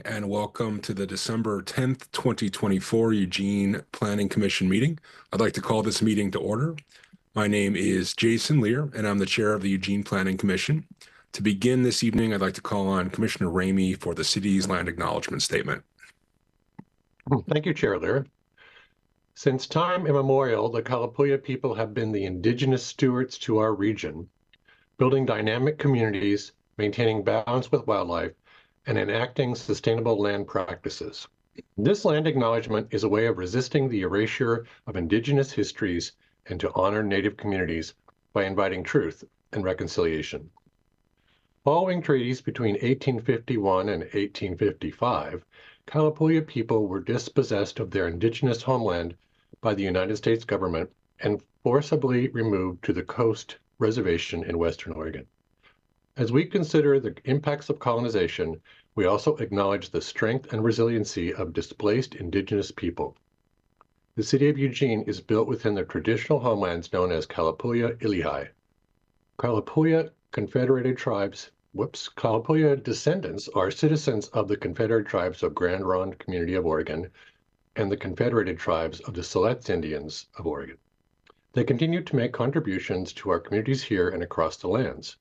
And welcome to the December 10th, 2024 Eugene Planning Commission meeting. I'd like to call this meeting to order. My name is Jason Lear, and I'm the chair of the Eugene Planning Commission. To begin this evening, I'd like to call on Commissioner Ramey for the city's land acknowledgement statement. Thank you, Chair Lear. Since time immemorial, the Kalapuya people have been the indigenous stewards to our region, building dynamic communities, maintaining balance with wildlife, and enacting sustainable land practices. This land acknowledgement is a way of resisting the erasure of indigenous histories and to honor Native communities by inviting truth and reconciliation. Following treaties between 1851 and 1855, Kalapuya people were dispossessed of their indigenous homeland by the United States government and forcibly removed to the Coast Reservation in Western Oregon. As we consider the impacts of colonization, we also acknowledge the strength and resiliency of displaced indigenous people. The city of Eugene is built within the traditional homelands known as Kalapuya Ilihai. Kalapuya descendants are citizens of the Confederate Tribes of Grand Ronde Community of Oregon and the Confederated Tribes of the Siletz Indians of Oregon. They continue to make contributions to our communities here and across the lands.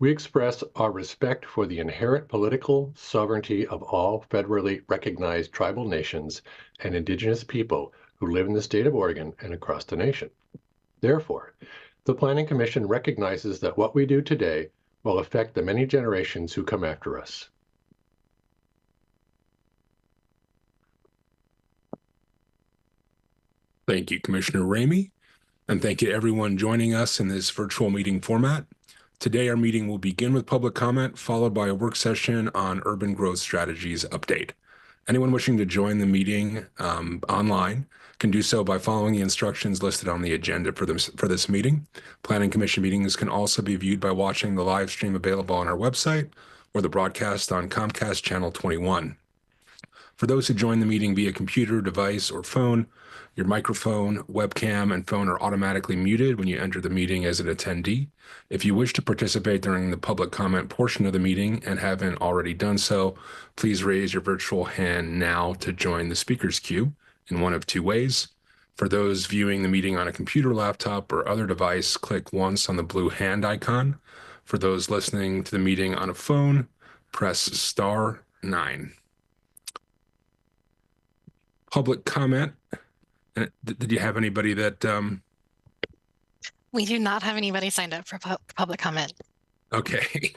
We express our respect for the inherent political sovereignty of all federally recognized tribal nations and indigenous people who live in the state of Oregon and across the nation. Therefore, the Planning Commission recognizes that what we do today will affect the many generations who come after us. Thank you, Commissioner Ramey, and thank you to everyone joining us in this virtual meeting format. Today, our meeting will begin with public comment, followed by a work session on urban growth strategies update. Anyone wishing to join the meeting online can do so by following the instructions listed on the agenda for this meeting. Planning Commission meetings can also be viewed by watching the live stream available on our website or the broadcast on Comcast Channel 21. For those who join the meeting via computer, device, or phone, your microphone, webcam, and phone are automatically muted when you enter the meeting as an attendee. If you wish to participate during the public comment portion of the meeting and haven't already done so, please raise your virtual hand now to join the speakers queue in one of two ways. For those viewing the meeting on a computer, laptop, or other device, click once on the blue hand icon. For those listening to the meeting on a phone, press *9. Public comment. Did you have anybody that... We do not have anybody signed up for public comment. Okay.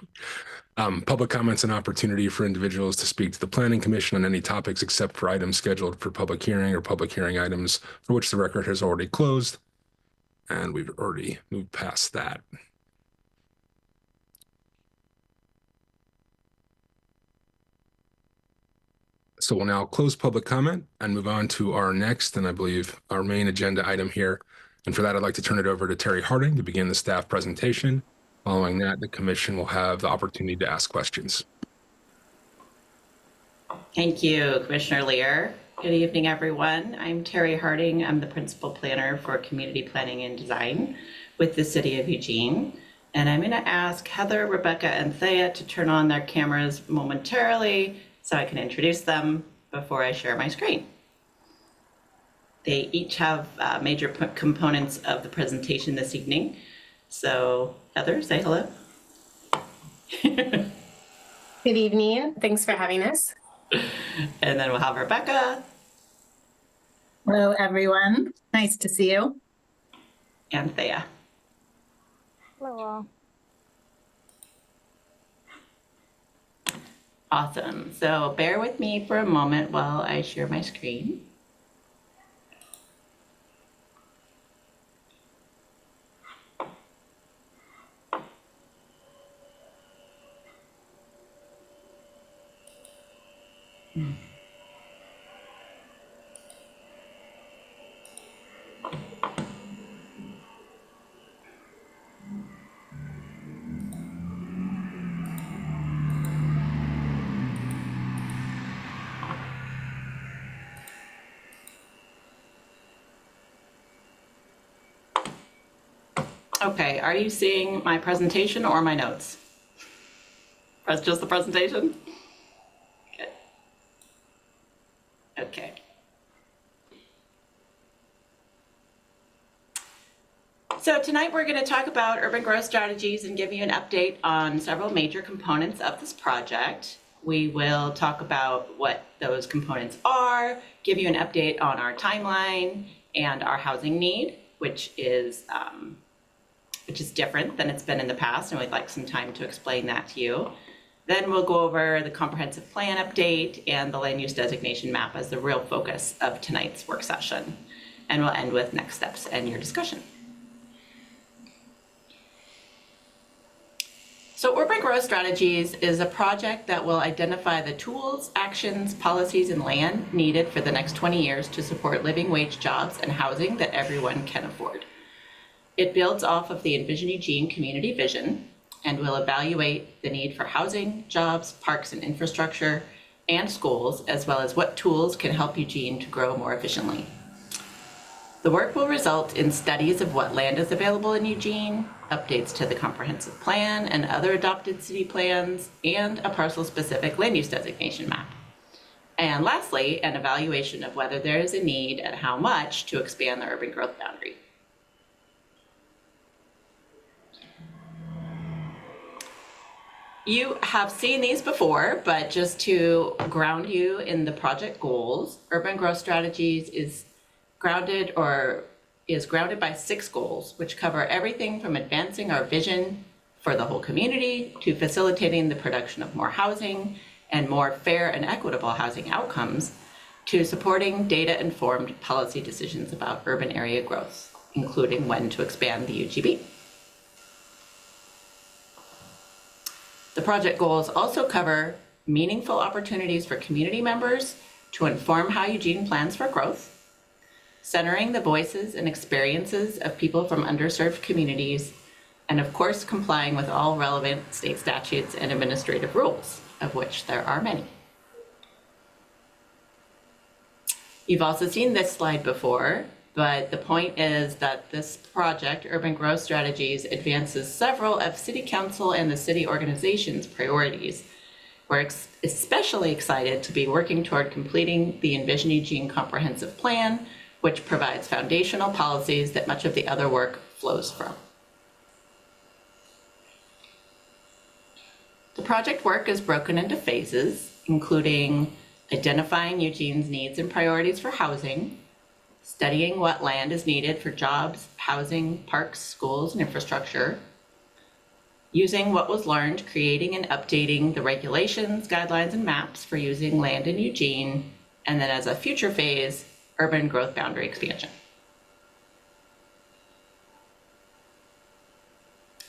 Public comment's an opportunity for individuals to speak to the Planning Commission on any topics except for items scheduled for public hearing or public hearing items for which the record has already closed. And we've already moved past that. So we'll now close public comment and move on to our next, and I believe our main agenda item here. And for that, I'd like to turn it over to Terry Harding to begin the staff presentation. Following that, the commission will have the opportunity to ask questions. Thank you, Commissioner Lear. Good evening, everyone. I'm Terry Harding. I'm the Principal Planner for Community Planning and Design with the City of Eugene. And I'm going to ask Heather, Rebecca, and Thea to turn on their cameras momentarily so I can introduce them before I share my screen. They each have major components of the presentation this evening. So Heather, say hello. Good evening. Thanks for having us. And then we'll have Rebecca. Hello, everyone. Nice to see you. And Thea. Hello all. Awesome. So bear with me for a moment while I share my screen. Okay, are you seeing my presentation or my notes? Just the presentation? Okay. Okay. So tonight we're going to talk about urban growth strategies and give you an update on several major components of this project. We will talk about what those components are, give you an update on our timeline and our housing need, which is different than it's been in the past, and we'd like some time to explain that to you. Then we'll go over the comprehensive plan update and the land use designation map as the real focus of tonight's work session. And we'll end with next steps and your discussion. So Urban Growth Strategies is a project that will identify the tools, actions, policies, and land needed for the next 20 years to support living wage jobs and housing that everyone can afford. It builds off of the Envision Eugene community vision and will evaluate the need for housing, jobs, parks and infrastructure, and schools, as well as what tools can help Eugene to grow more efficiently. The work will result in studies of what land is available in Eugene, updates to the comprehensive plan and other adopted city plans, and a parcel-specific land use designation map. And lastly, an evaluation of whether there is a need and how much to expand the urban growth boundary. You have seen these before, but just to ground you in the project goals, Urban Growth Strategies is grounded by 6 goals, which cover everything from advancing our vision for the whole community to facilitating the production of more housing and more fair and equitable housing outcomes, to supporting data-informed policy decisions about urban area growth, including when to expand the UGB. The project goals also cover meaningful opportunities for community members to inform how Eugene plans for growth, centering the voices and experiences of people from underserved communities, and of course, complying with all relevant state statutes and administrative rules, of which there are many. You've also seen this slide before, but the point is that this project, Urban Growth Strategies, advances several of City Council and the city organization's priorities. We're especially excited to be working toward completing the Envision Eugene Comprehensive Plan, which provides foundational policies that much of the other work flows from. The project work is broken into phases, including identifying Eugene's needs and priorities for housing, studying what land is needed for jobs, housing, parks, schools, and infrastructure, using what was learned, creating and updating the regulations, guidelines, and maps for using land in Eugene, and then as a future phase, urban growth boundary expansion.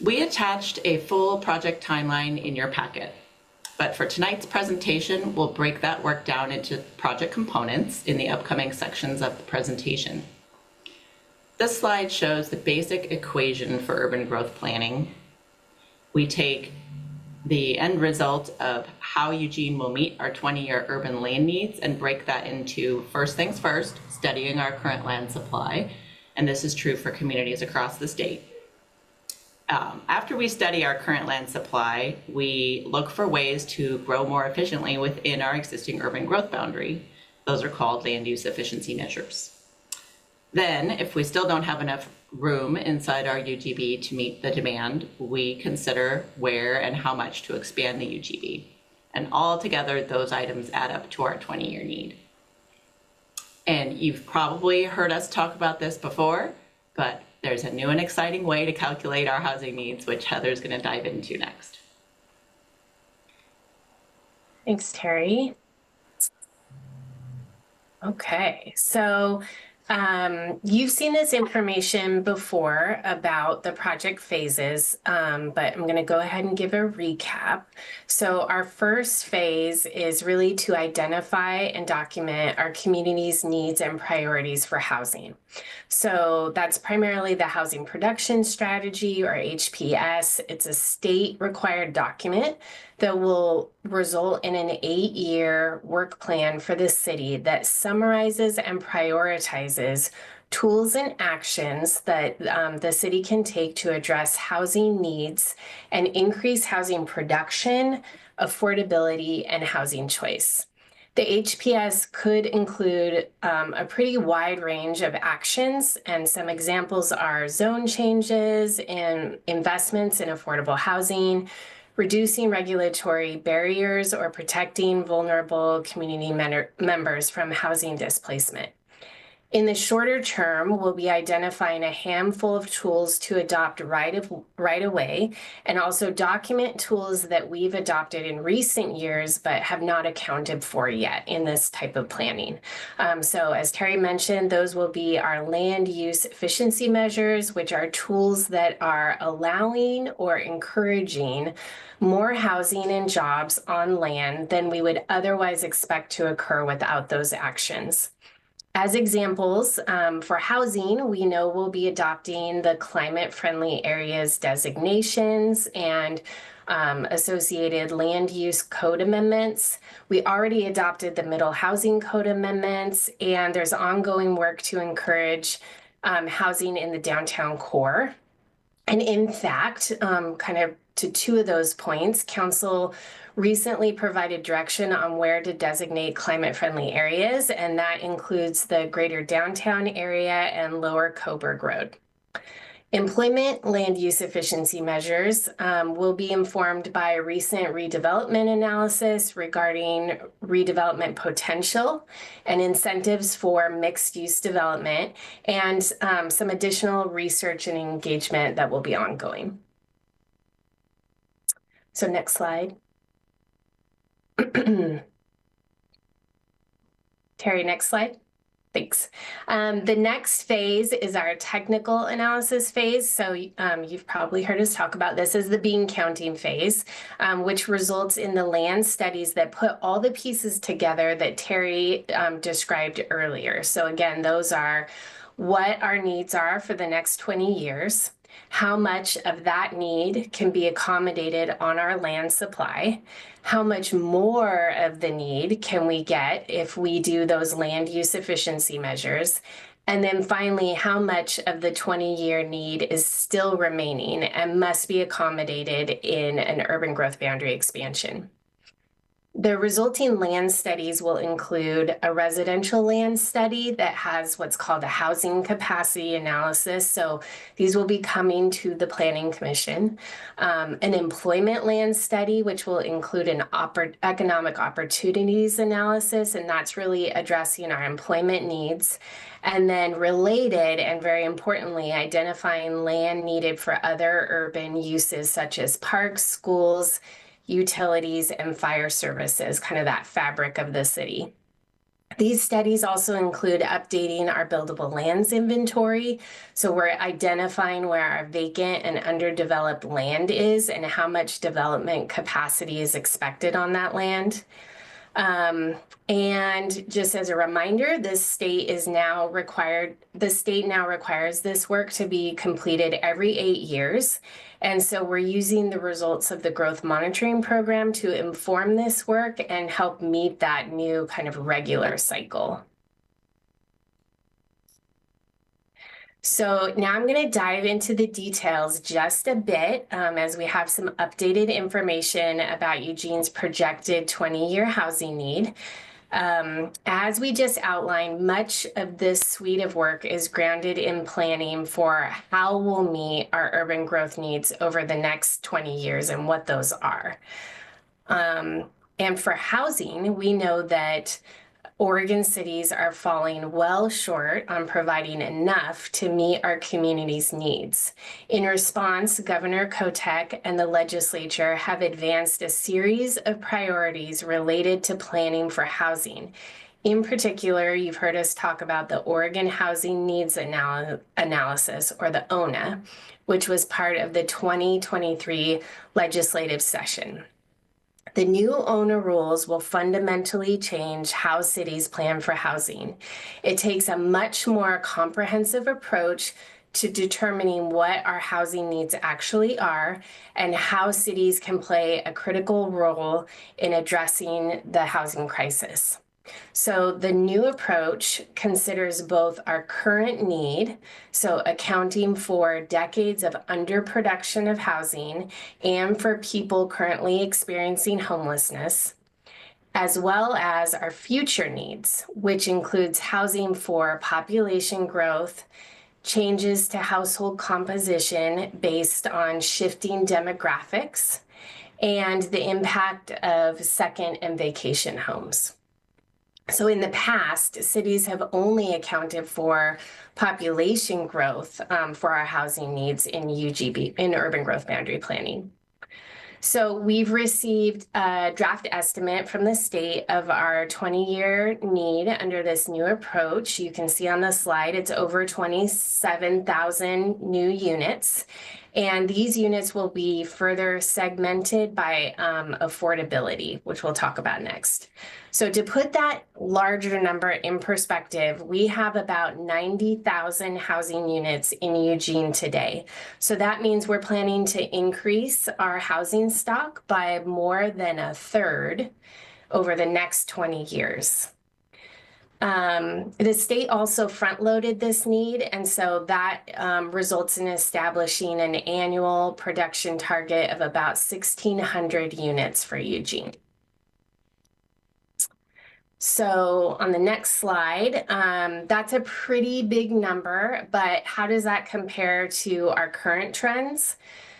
We attached a full project timeline in your packet, but for tonight's presentation, we'll break that work down into project components in the upcoming sections of the presentation. This slide shows the basic equation for urban growth planning. We take the end result of how Eugene will meet our 20-year urban land needs and break that into first things first, studying our current land supply, and this is true for communities across the state. After we study our current land supply, we look for ways to grow more efficiently within our existing urban growth boundary. Those are called land use efficiency measures. Then, if we still don't have enough room inside our UGB to meet the demand, we consider where and how much to expand the UGB. And all together, those items add up to our 20-year need. And you've probably heard us talk about this before, but there's a new and exciting way to calculate our housing needs, which Heather's going to dive into next. Thanks, Terry. Okay, so you've seen this information before about the project phases, but I'm going to go ahead and give a recap. So our first phase is really to identify and document our community's needs and priorities for housing. So that's primarily the Housing Production Strategy, or HPS. It's a state required document that will result in an 8-year work plan for the city that summarizes and prioritizes tools and actions that the city can take to address housing needs and increase housing production, affordability, and housing choice. The HPS could include a pretty wide range of actions, and some examples are zone changes and investments in affordable housing, reducing regulatory barriers, or protecting vulnerable community members from housing displacement. In the shorter term, we'll be identifying a handful of tools to adopt right away, and also document tools that we've adopted in recent years but have not accounted for yet in this type of planning. So as Terry mentioned, those will be our land use efficiency measures, which are tools that are allowing or encouraging more housing and jobs on land than we would otherwise expect to occur without those actions. As examples, for housing, we know we'll be adopting the climate-friendly areas designations and associated land use code amendments. We already adopted the middle housing code amendments, and there's ongoing work to encourage housing in the downtown core. And in fact, kind of to two of those points, Council recently provided direction on where to designate climate-friendly areas, and that includes the greater downtown area and lower Coburg Road. Employment land use efficiency measures will be informed by a recent redevelopment analysis regarding redevelopment potential and incentives for mixed-use development, and some additional research and engagement that will be ongoing. So next slide. Terry, next slide. Thanks. The next phase is our technical analysis phase. So you've probably heard us talk about this as the bean counting phase, which results in the land studies that put all the pieces together that Terry described earlier. So again, those are what our needs are for the next 20 years, how much of that need can be accommodated on our land supply, how much more of the need can we get if we do those land use efficiency measures, and then finally, how much of the 20-year need is still remaining and must be accommodated in an urban growth boundary expansion. The resulting land studies will include a residential land study that has what's called a housing capacity analysis. So these will be coming to the Planning Commission. An employment land study, which will include an economic opportunities analysis, and that's really addressing our employment needs. And then related, and very importantly, identifying land needed for other urban uses such as parks, schools, utilities, and fire services, kind of that fabric of the city. These studies also include updating our buildable lands inventory. So we're identifying where our vacant and underdeveloped land is and how much development capacity is expected on that land. And just as a reminder, the state now requires this work to be completed every 8 years. And so we're using the results of the growth monitoring program to inform this work and help meet that new kind of regular cycle. So now I'm going to dive into the details just a bit as we have some updated information about Eugene's projected 20-year housing need. As we just outlined, much of this suite of work is grounded in planning for how we'll meet our urban growth needs over the next 20 years and what those are. And for housing, we know that Oregon cities are falling well short on providing enough to meet our community's needs. In response, Governor Kotek and the legislature have advanced a series of priorities related to planning for housing. In particular, you've heard us talk about the Oregon Housing Needs Analysis, or the ONA, which was part of the 2023 legislative session. The new ONA rules will fundamentally change how cities plan for housing. It takes a much more comprehensive approach to determining what our housing needs actually are and how cities can play a critical role in addressing the housing crisis. So the new approach considers both our current need, so accounting for decades of underproduction of housing and for people currently experiencing homelessness, as well as our future needs, which includes housing for population growth, changes to household composition based on shifting demographics, and the impact of second and vacation homes. So in the past, cities have only accounted for population growth for our housing needs in UGB, in urban growth boundary planning. So we've received a draft estimate from the state of our 20-year need under this new approach. You can see on the slide, it's over 27,000 new units. And these units will be further segmented by affordability, which we'll talk about next. So to put that larger number in perspective, we have about 90,000 housing units in Eugene today. So that means we're planning to increase our housing stock by more than a third over the next 20 years. The state also front-loaded this need, and so that results in establishing an annual production target of about 1,600 units for Eugene. So on the next slide, that's a pretty big number, but how does that compare to our current trends?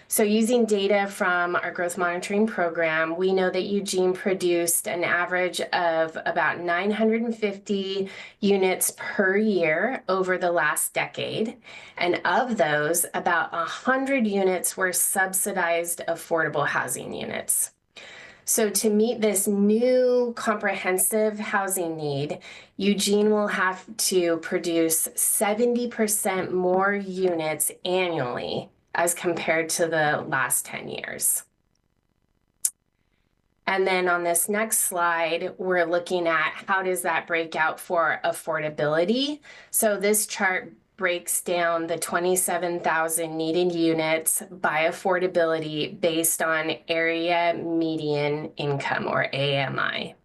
So using data from our growth monitoring program, we know that Eugene produced an average of about 950 units per year over the last decade. And of those, about 100 units were subsidized affordable housing units. So to meet this new comprehensive housing need, Eugene will have to produce 70% more units annually as compared to the last 10 years. And then on this next slide, we're looking at how does that break out for affordability. So this chart breaks down the 27,000 needed units by affordability based on area median income, or AMI.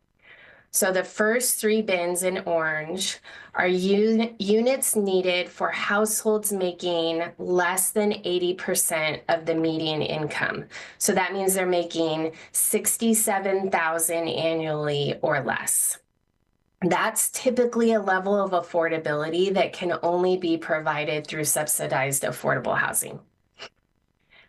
So the first three bins in orange are units needed for households making less than 80% of the median income. So that means they're making $67,000 annually or less. That's typically a level of affordability that can only be provided through subsidized affordable housing.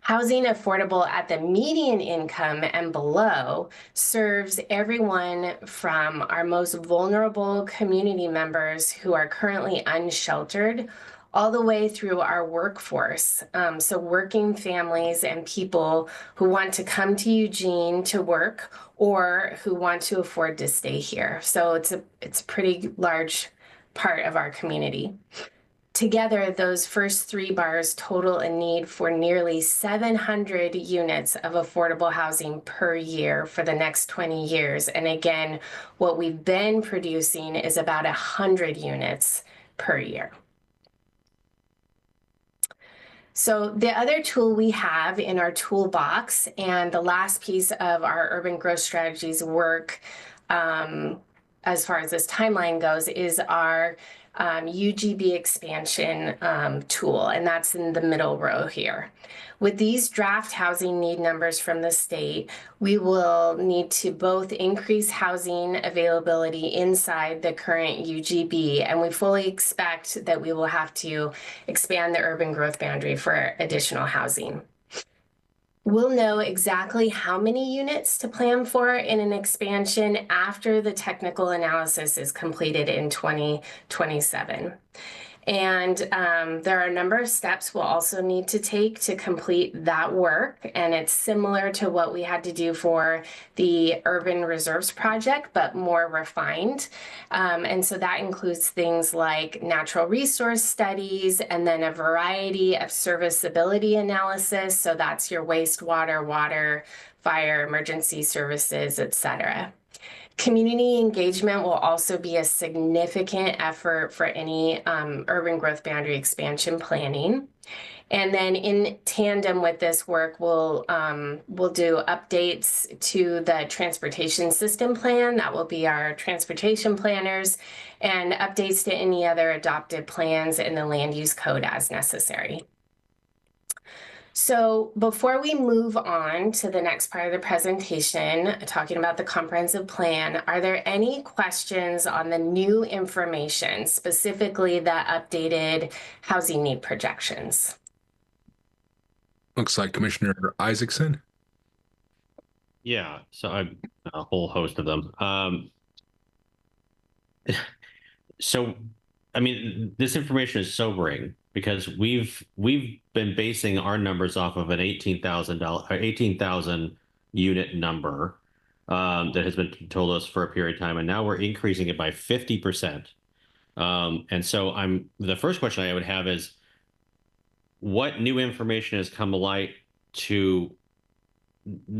Housing affordable at the median income and below serves everyone from our most vulnerable community members who are currently unsheltered all the way through our workforce. So working families and people who want to come to Eugene to work or who want to afford to stay here. So it's a pretty large part of our community. Together, those first three bars total a need for nearly 700 units of affordable housing per year for the next 20 years. And again, what we've been producing is about 100 units per year. So the other tool we have in our toolbox, and the last piece of our urban growth strategies work as far as this timeline goes, is our UGB expansion tool, and that's in the middle row here. With these draft housing need numbers from the state, we will need to both increase housing availability inside the current UGB, and we fully expect that we will have to expand the urban growth boundary for additional housing. We'll know exactly how many units to plan for in an expansion after the technical analysis is completed in 2027. And there are a number of steps we'll also need to take to complete that work. And it's similar to what we had to do for the Urban Reserves Project, but more refined. And so that includes things like natural resource studies and then a variety of serviceability analysis. So that's your wastewater, water, fire, emergency services, et cetera. Community engagement will also be a significant effort for any urban growth boundary expansion planning. And then in tandem with this work, we'll do updates to the transportation system plan. That will be our transportation planners, and updates to any other adopted plans in the land use code as necessary. So before we move on to the next part of the presentation, talking about the comprehensive plan, are there any questions on the new information, specifically the updated housing need projections? Looks like Commissioner Isaacson. Yeah, so I'm a whole host of them. So, I mean, this information is sobering because we've been basing our numbers off of an $18,000 unit number that has been told us for a period of time, and now we're increasing it by 50%. And so the first question I would have is, what new information has come to light to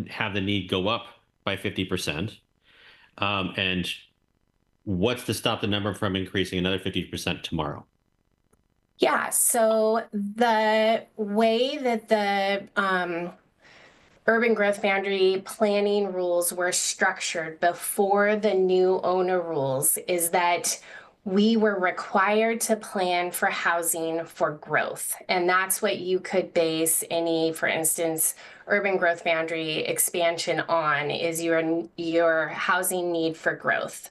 have the need go up by 50%? And what's to stop the number from increasing another 50% tomorrow? Yeah, so the way that the urban growth boundary planning rules were structured before the new owner rules is that we were required to plan for housing for growth. And that's what you could base any, for instance, urban growth boundary expansion on, is your housing need for growth.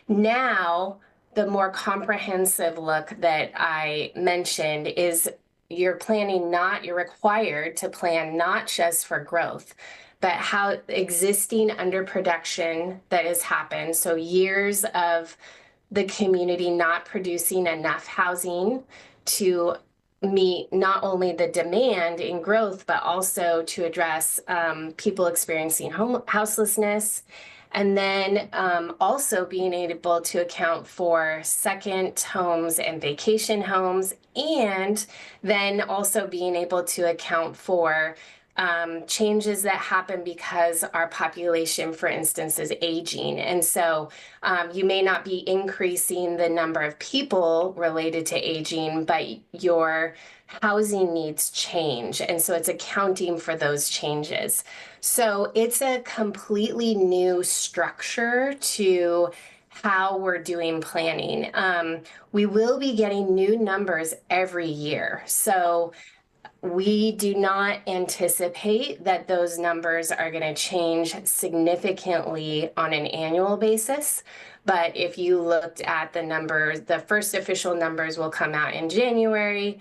Now, the more comprehensive look that I mentioned is you're required to plan not just for growth, but how existing underproduction that has happened, so years of the community not producing enough housing to meet not only the demand in growth, but also to address people experiencing houselessness. And then also being able to account for second homes and vacation homes, and then also being able to account for changes that happen because our population, for instance, is aging. And so you may not be increasing the number of people related to aging, but your housing needs change. And so it's accounting for those changes. So it's a completely new structure to how we're doing planning. We will be getting new numbers every year. So we do not anticipate that those numbers are going to change significantly on an annual basis. But if you looked at the numbers, the first official numbers will come out in January.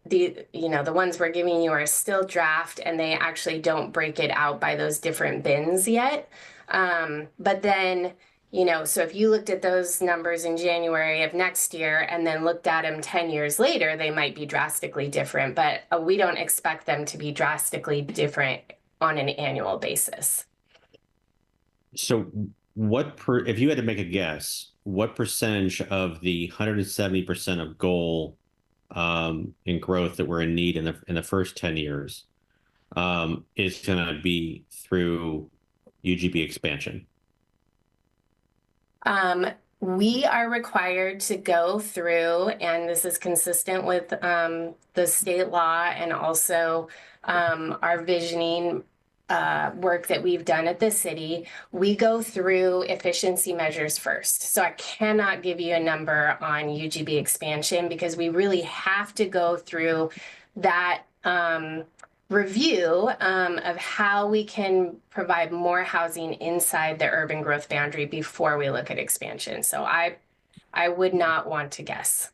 The ones we're giving you are still draft, and they actually don't break it out by those different bins yet. But then, so if you looked at those numbers in January of next year and then looked at them 10 years later, they might be drastically different, but we don't expect them to be drastically different on an annual basis. So if you had to make a guess, what percentage of the 170% of goal in growth that we're in need in the first 10 years is going to be through UGB expansion? We are required to go through, and this is consistent with the state law and also our visioning work that we've done at the city. We go through efficiency measures first. So I cannot give you a number on UGB expansion because we really have to go through that review of how we can provide more housing inside the urban growth boundary before we look at expansion. So I would not want to guess.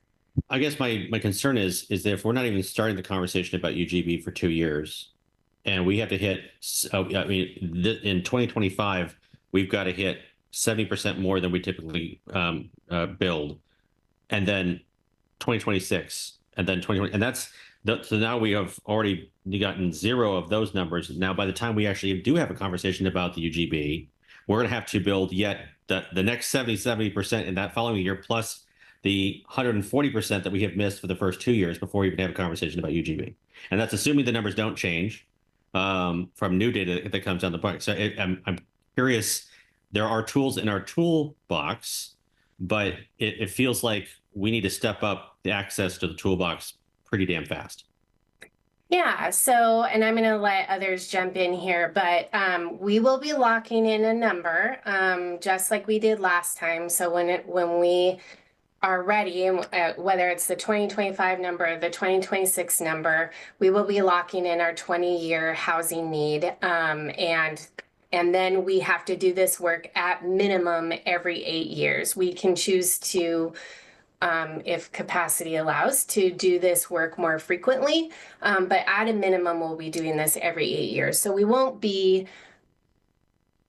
I guess my concern is that if we're not even starting the conversation about UGB for 2 years, and we have to hit, in 2025, we've got to hit 70% more than we typically build, and then 2026, and then 2020, and so now we have already gotten 0 of those numbers. Now, by the time we actually do have a conversation about the UGB, we're going to have to build yet the next 70% in that following year, plus the 140% that we have missed for the first 2 years before we even have a conversation about UGB. And that's assuming the numbers don't change from new data that comes down the pike. So I'm curious, there are tools in our toolbox, but it feels like we need to step up the access to the toolbox pretty damn fast. Yeah, so, and I'm going to let others jump in here, but we will be locking in a number just like we did last time. So when we are ready, and whether it's the 2025 number or the 2026 number, we will be locking in our 20-year housing need. And then we have to do this work at minimum every 8 years. We can choose to, if capacity allows, to do this work more frequently. But at a minimum, we'll be doing this every 8 years. So we won't be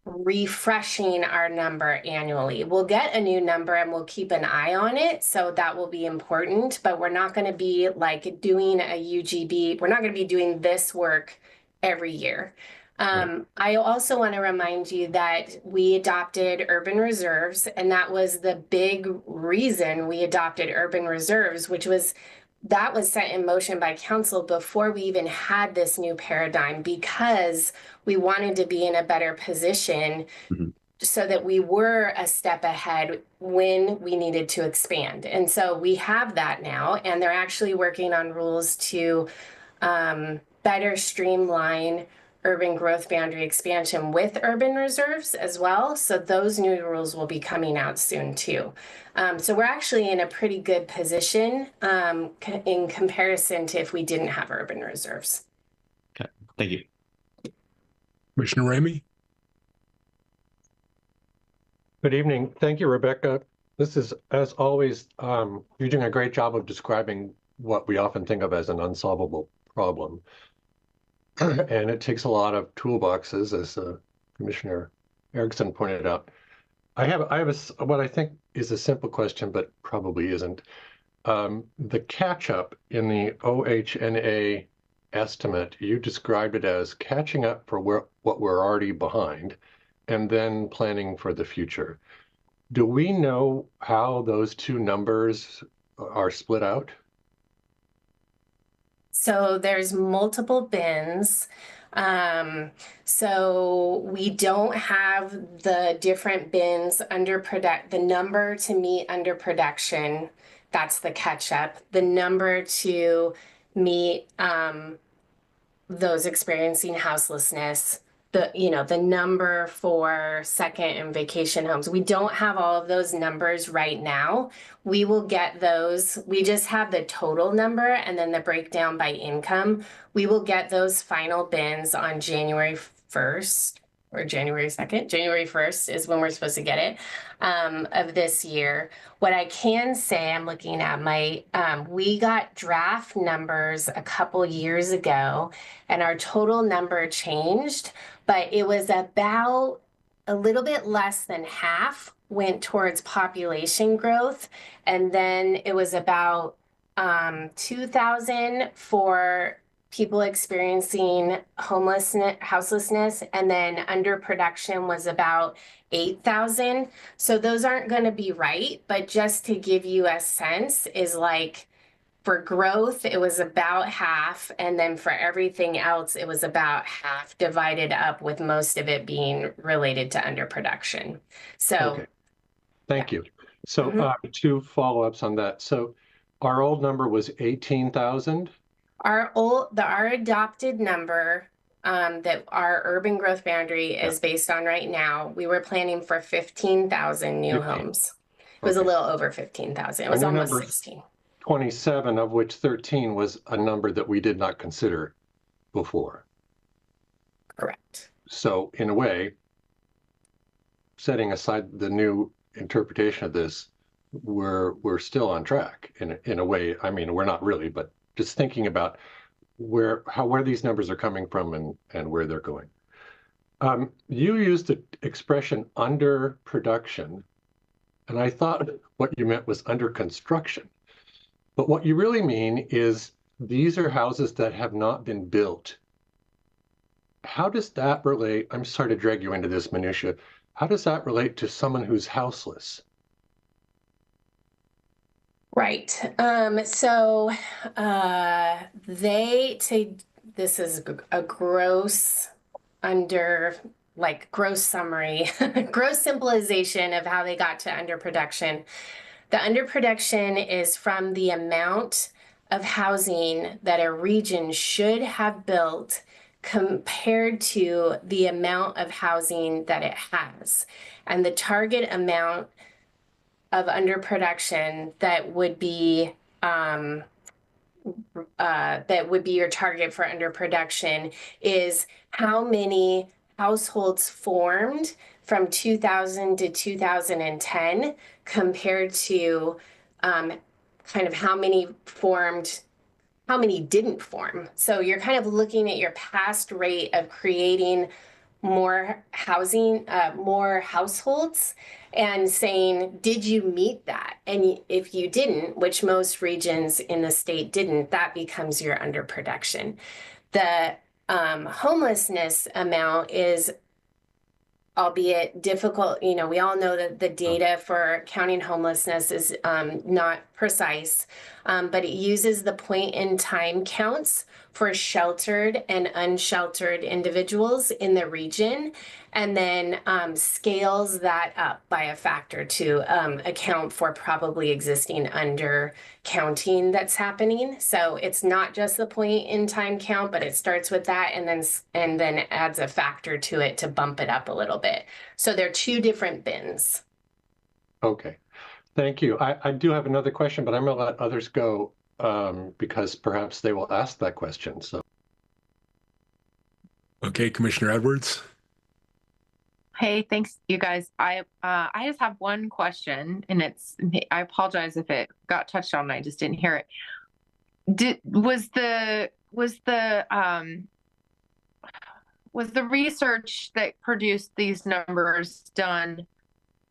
refreshing our number annually. We'll get a new number and we'll keep an eye on it. So that will be important, but we're not going to be like doing a UGB. We're not going to be doing this work every year. I also want to remind you that we adopted urban reserves, and that was the big reason we adopted urban reserves, which was that was set in motion by council before we even had this new paradigm, because we wanted to be in a better position so that we were a step ahead when we needed to expand. And so we have that now, and they're actually working on rules to better streamline urban growth boundary expansion with urban reserves as well. So those new rules will be coming out soon too. So we're actually in a pretty good position in comparison to if we didn't have urban reserves. Okay, thank you. Commissioner Ramey? Good evening. Thank you, Rebecca. This is, as always, you're doing a great job of describing what we often think of as an unsolvable problem. And it takes a lot of toolboxes, as Commissioner Erickson pointed out. I have what I think is a simple question, but probably isn't. The catch-up in the OHNA estimate, you described it as catching up for what we're already behind, and then planning for the future. Do we know how those two numbers are split out? So there's multiple bins. So we don't have the different bins under the number to meet under production. That's the catch up. The number to meet those experiencing houselessness. The number for second and vacation homes. We don't have all of those numbers right now. We will get those. We just have the total number and then the breakdown by income. We will get those final bins on January 1st or January 2nd. January 1st is when we're supposed to get it of this year. What I can say, I'm looking at my, we got draft numbers a couple years ago and our total number changed, but it was about a little bit less than half went towards population growth. And then it was about 2,000 for people experiencing houselessness, and then underproduction was about 8,000. So those aren't going to be right, but just to give you a sense is like for growth, it was about half, and then for everything else, it was about half divided up, with most of it being related to underproduction. So, okay. Thank you. So 2 follow-ups on that. So our old number was 18,000. Our adopted number that our urban growth boundary is based on right now, we were planning for 15,000 new homes. It was a little over 15,000. It was almost 16. 27, of which 13 was a number that we did not consider before. Correct. So in a way, setting aside the new interpretation of this, we're still on track in a way. I mean, we're not really, but just thinking about where these numbers are coming from and where they're going. You used the expression under production, and I thought what you meant was under construction. But what you really mean is these are houses that have not been built. How does that relate? I'm sorry to drag you into this minutia. How does that relate to someone who's houseless? Right. This is a gross gross summary, gross simplification of how they got to underproduction. The underproduction is from the amount of housing that a region should have built compared to the amount of housing that it has. And the target amount underproduction that would be your target for underproduction is how many households formed from 2000 to 2010 compared to kind of how many formed, how many didn't form. So you're kind of looking at your past rate of creating more housing, more households, and saying, did you meet that? And if you didn't, which most regions in the state didn't, that becomes your underproduction. The homelessness amount is, albeit difficult, you know, we all know that the data for counting homelessness is not precise, but it uses the point in time counts for sheltered and unsheltered individuals in the region, and then scales that up by a factor to account for probably existing undercounting that's happening. So it's not just the point in time count, but it starts with that and then adds a factor to it to bump it up a little bit. So they're two different bins. Okay, thank you. I do have another question, but I'm going to let others go because perhaps they will ask that question. So, Okay, Commissioner Edwards. Hey, thanks, you guys. I just have one question, and I apologize if it got touched on and I just didn't hear it. Was the research that produced these numbers done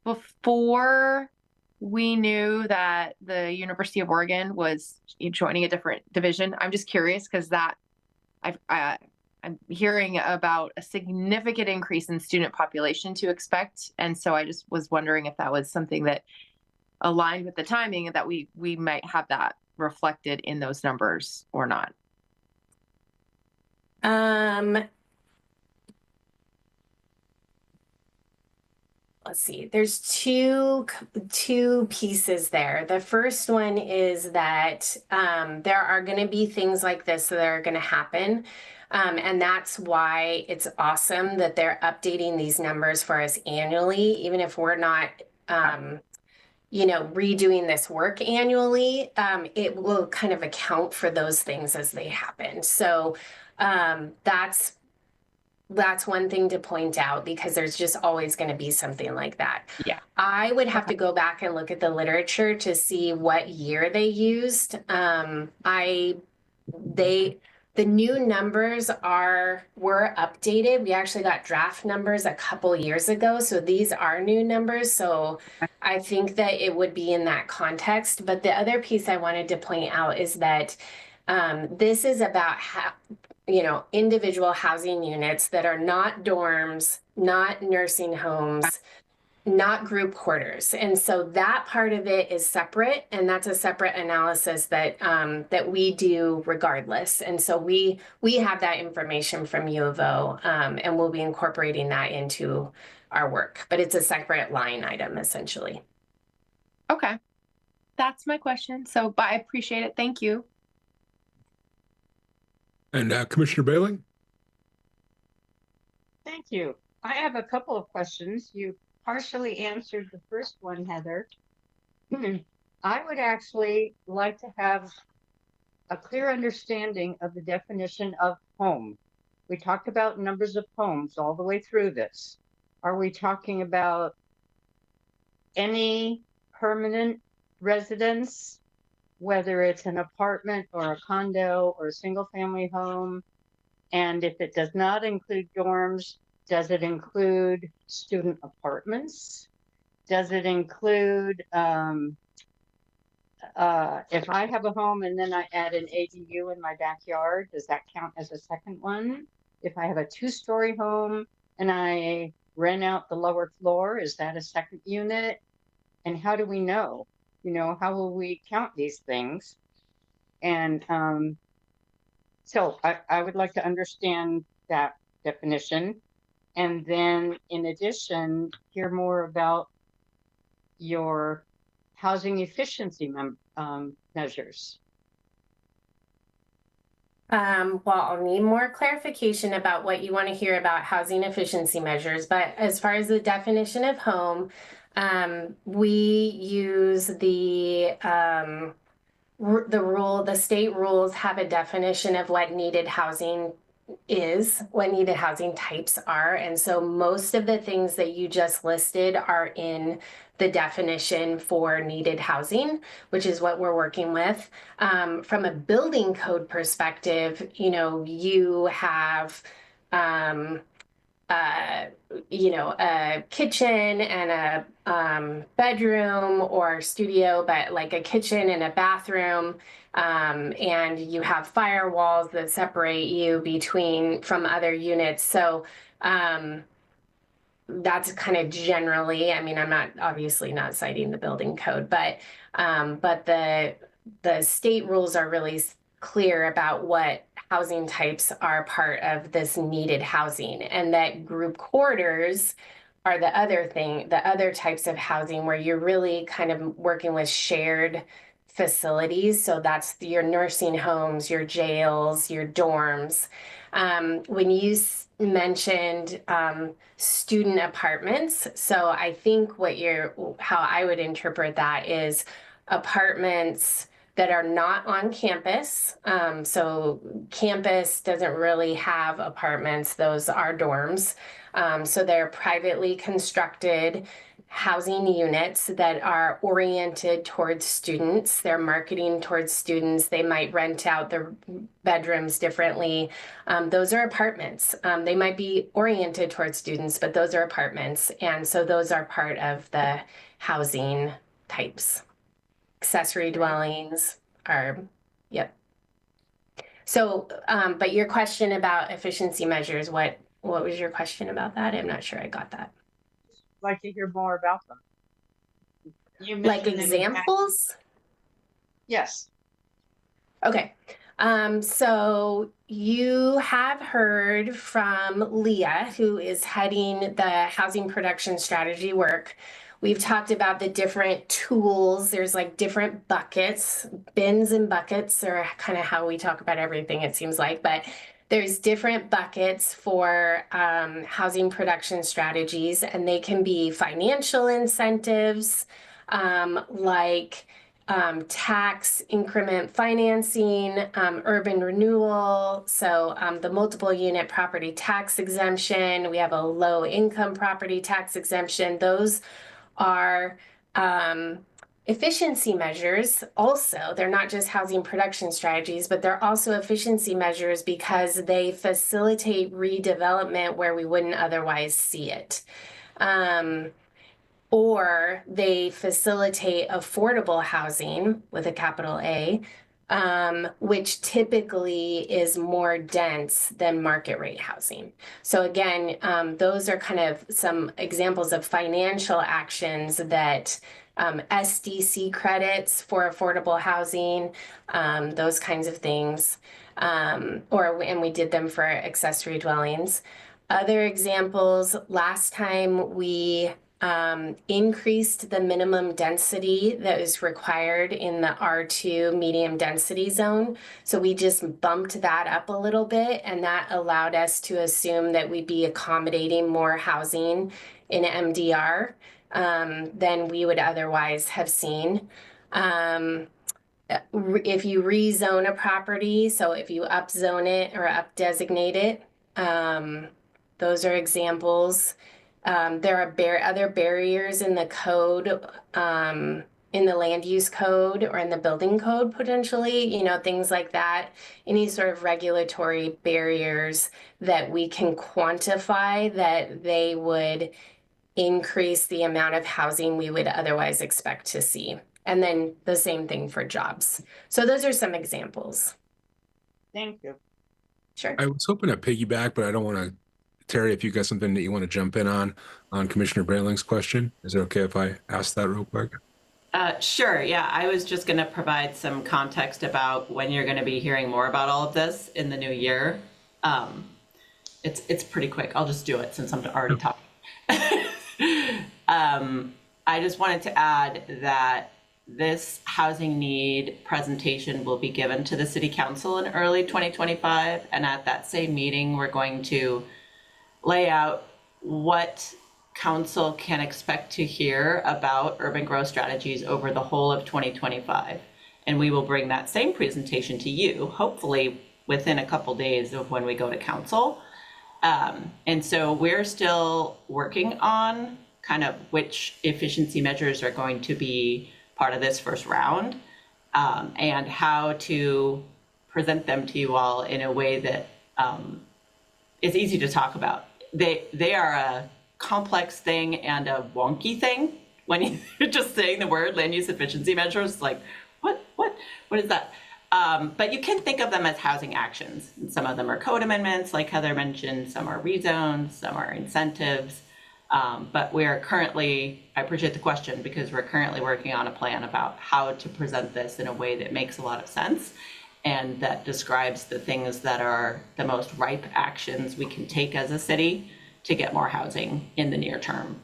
before we knew that the University of Oregon was joining a different division? I'm just curious because I'm hearing about a significant increase in student population to expect. And so I just was wondering if that was something that aligned with the timing and that we might have that reflected in those numbers or not. Let's see, there's two pieces there. The first one is that there are going to be things like this that are going to happen. And that's why it's awesome that they're updating these numbers for us annually, even if we're not, you know, redoing this work annually, it will kind of account for those things as they happen. So that's one thing to point out because there's just always going to be something like that. Yeah. I would have to go back and look at the literature to see what year they used. The new numbers were updated. We actually got draft numbers a couple years ago. So these are new numbers. So I think that it would be in that context. But the other piece I wanted to point out is that this is about you know, individual housing units that are not dorms, not nursing homes, not group quarters. And so that part of it is separate, and that's a separate analysis that that we do regardless. And so we have that information from U of O, and we'll be incorporating that into our work, but it's a separate line item essentially. Okay. That's my question. So, but I appreciate it. Thank you. And Commissioner Bailey? Thank you. I have a couple of questions. You partially answered the first one, Heather. I would actually like to have a clear understanding of the definition of home. We talked about numbers of homes all the way through this. Are we talking about any permanent residence, whether it's an apartment or a condo or a single family home? And if it does not include dorms, does it include student apartments? Does it include, if I have a home and then I add an ADU in my backyard, does that count as a second one? If I have a 2-story home and I rent out the lower floor, is that a second unit? And how do we know? You know, how will we count these things? And so I would like to understand that definition. And then in addition, hear more about your housing efficiency measures. Well, I'll need more clarification about what you want to hear about housing efficiency measures. But as far as the definition of home, We use the state rules have a definition of what needed housing is, what needed housing types are. And so most of the things that you just listed are in the definition for needed housing, which is what we're working with. From a building code perspective, you have, a kitchen and a bedroom or studio, but like a kitchen and a bathroom. And you have firewalls that separate you from other units. So that's kind of generally, I mean, I'm obviously not citing the building code, but the state rules are really clear about what housing types are part of this needed housing, and that group quarters are the other types of housing where you're really kind of working with shared facilities. So that's your nursing homes, your jails, your dorms. When you mentioned student apartments, so I think how I would interpret that is apartments that are not on campus. So campus doesn't really have apartments, those are dorms. So they're privately constructed housing units that are oriented towards students. They're marketing towards students. They might rent out their bedrooms differently. Those are apartments. They might be oriented towards students, but those are apartments. And so those are part of the housing types. Accessory dwellings are, yep. So, but your question about efficiency measures, what was your question about that? I'm not sure I got that. I'd like to hear more about them. You Like mentioned examples? Yes. Okay. So you have heard from Leah, who is heading the housing production strategy work. We've talked about the different tools. There's like different buckets. Bins and buckets are kind of how we talk about everything, it seems like, but there's different buckets for housing production strategies, and they can be financial incentives, like tax increment financing, urban renewal. So the multiple unit property tax exemption, we have a low income property tax exemption. Those are efficiency measures also. They're not just housing production strategies, but they're also efficiency measures because they facilitate redevelopment where we wouldn't otherwise see it. Or they facilitate affordable housing with a capital A, which typically is more dense than market rate housing. So again, those are kind of some examples of financial actions that SDC credits for affordable housing, those kinds of things, and we did them for accessory dwellings. Other examples, last time we increased the minimum density that is required in the R2 medium density zone. So we just bumped that up a little bit, and that allowed us to assume that we'd be accommodating more housing in MDR than we would otherwise have seen. If you rezone a property, so if you upzone it or up designate it, those are examples. There are other barriers in the code, in the land use code or in the building code potentially, things like that. Any sort of regulatory barriers that we can quantify that they would increase the amount of housing we would otherwise expect to see. And then the same thing for jobs. So those are some examples. Thank you. Sure. I was hoping to piggyback, but I don't want to. Terry, if you got something that you want to jump in on Commissioner Brayling's question, is it okay if I ask that real quick? Sure. Yeah, I was just going to provide some context about when you're going to be hearing more about all of this in the new year. It's pretty quick. I'll just do it since I'm already talking. I just wanted to add that this housing need presentation will be given to the City Council in early 2025. And at that same meeting, we're going to lay out what council can expect to hear about urban growth strategies over the whole of 2025. And we will bring that same presentation to you, hopefully within a couple days of when we go to council. And so we're still working on kind of which efficiency measures are going to be part of this first round, and how to present them to you all in a way that is easy to talk about. They are a complex thing and a wonky thing. When you're just saying the word land use efficiency measures, like, what is that? But you can think of them as housing actions. And some of them are code amendments, like Heather mentioned, some are rezones, some are incentives. But we are currently, I appreciate the question, because we're currently working on a plan about how to present this in a way that makes a lot of sense and that describes the things that are the most ripe actions we can take as a city to get more housing in the near term.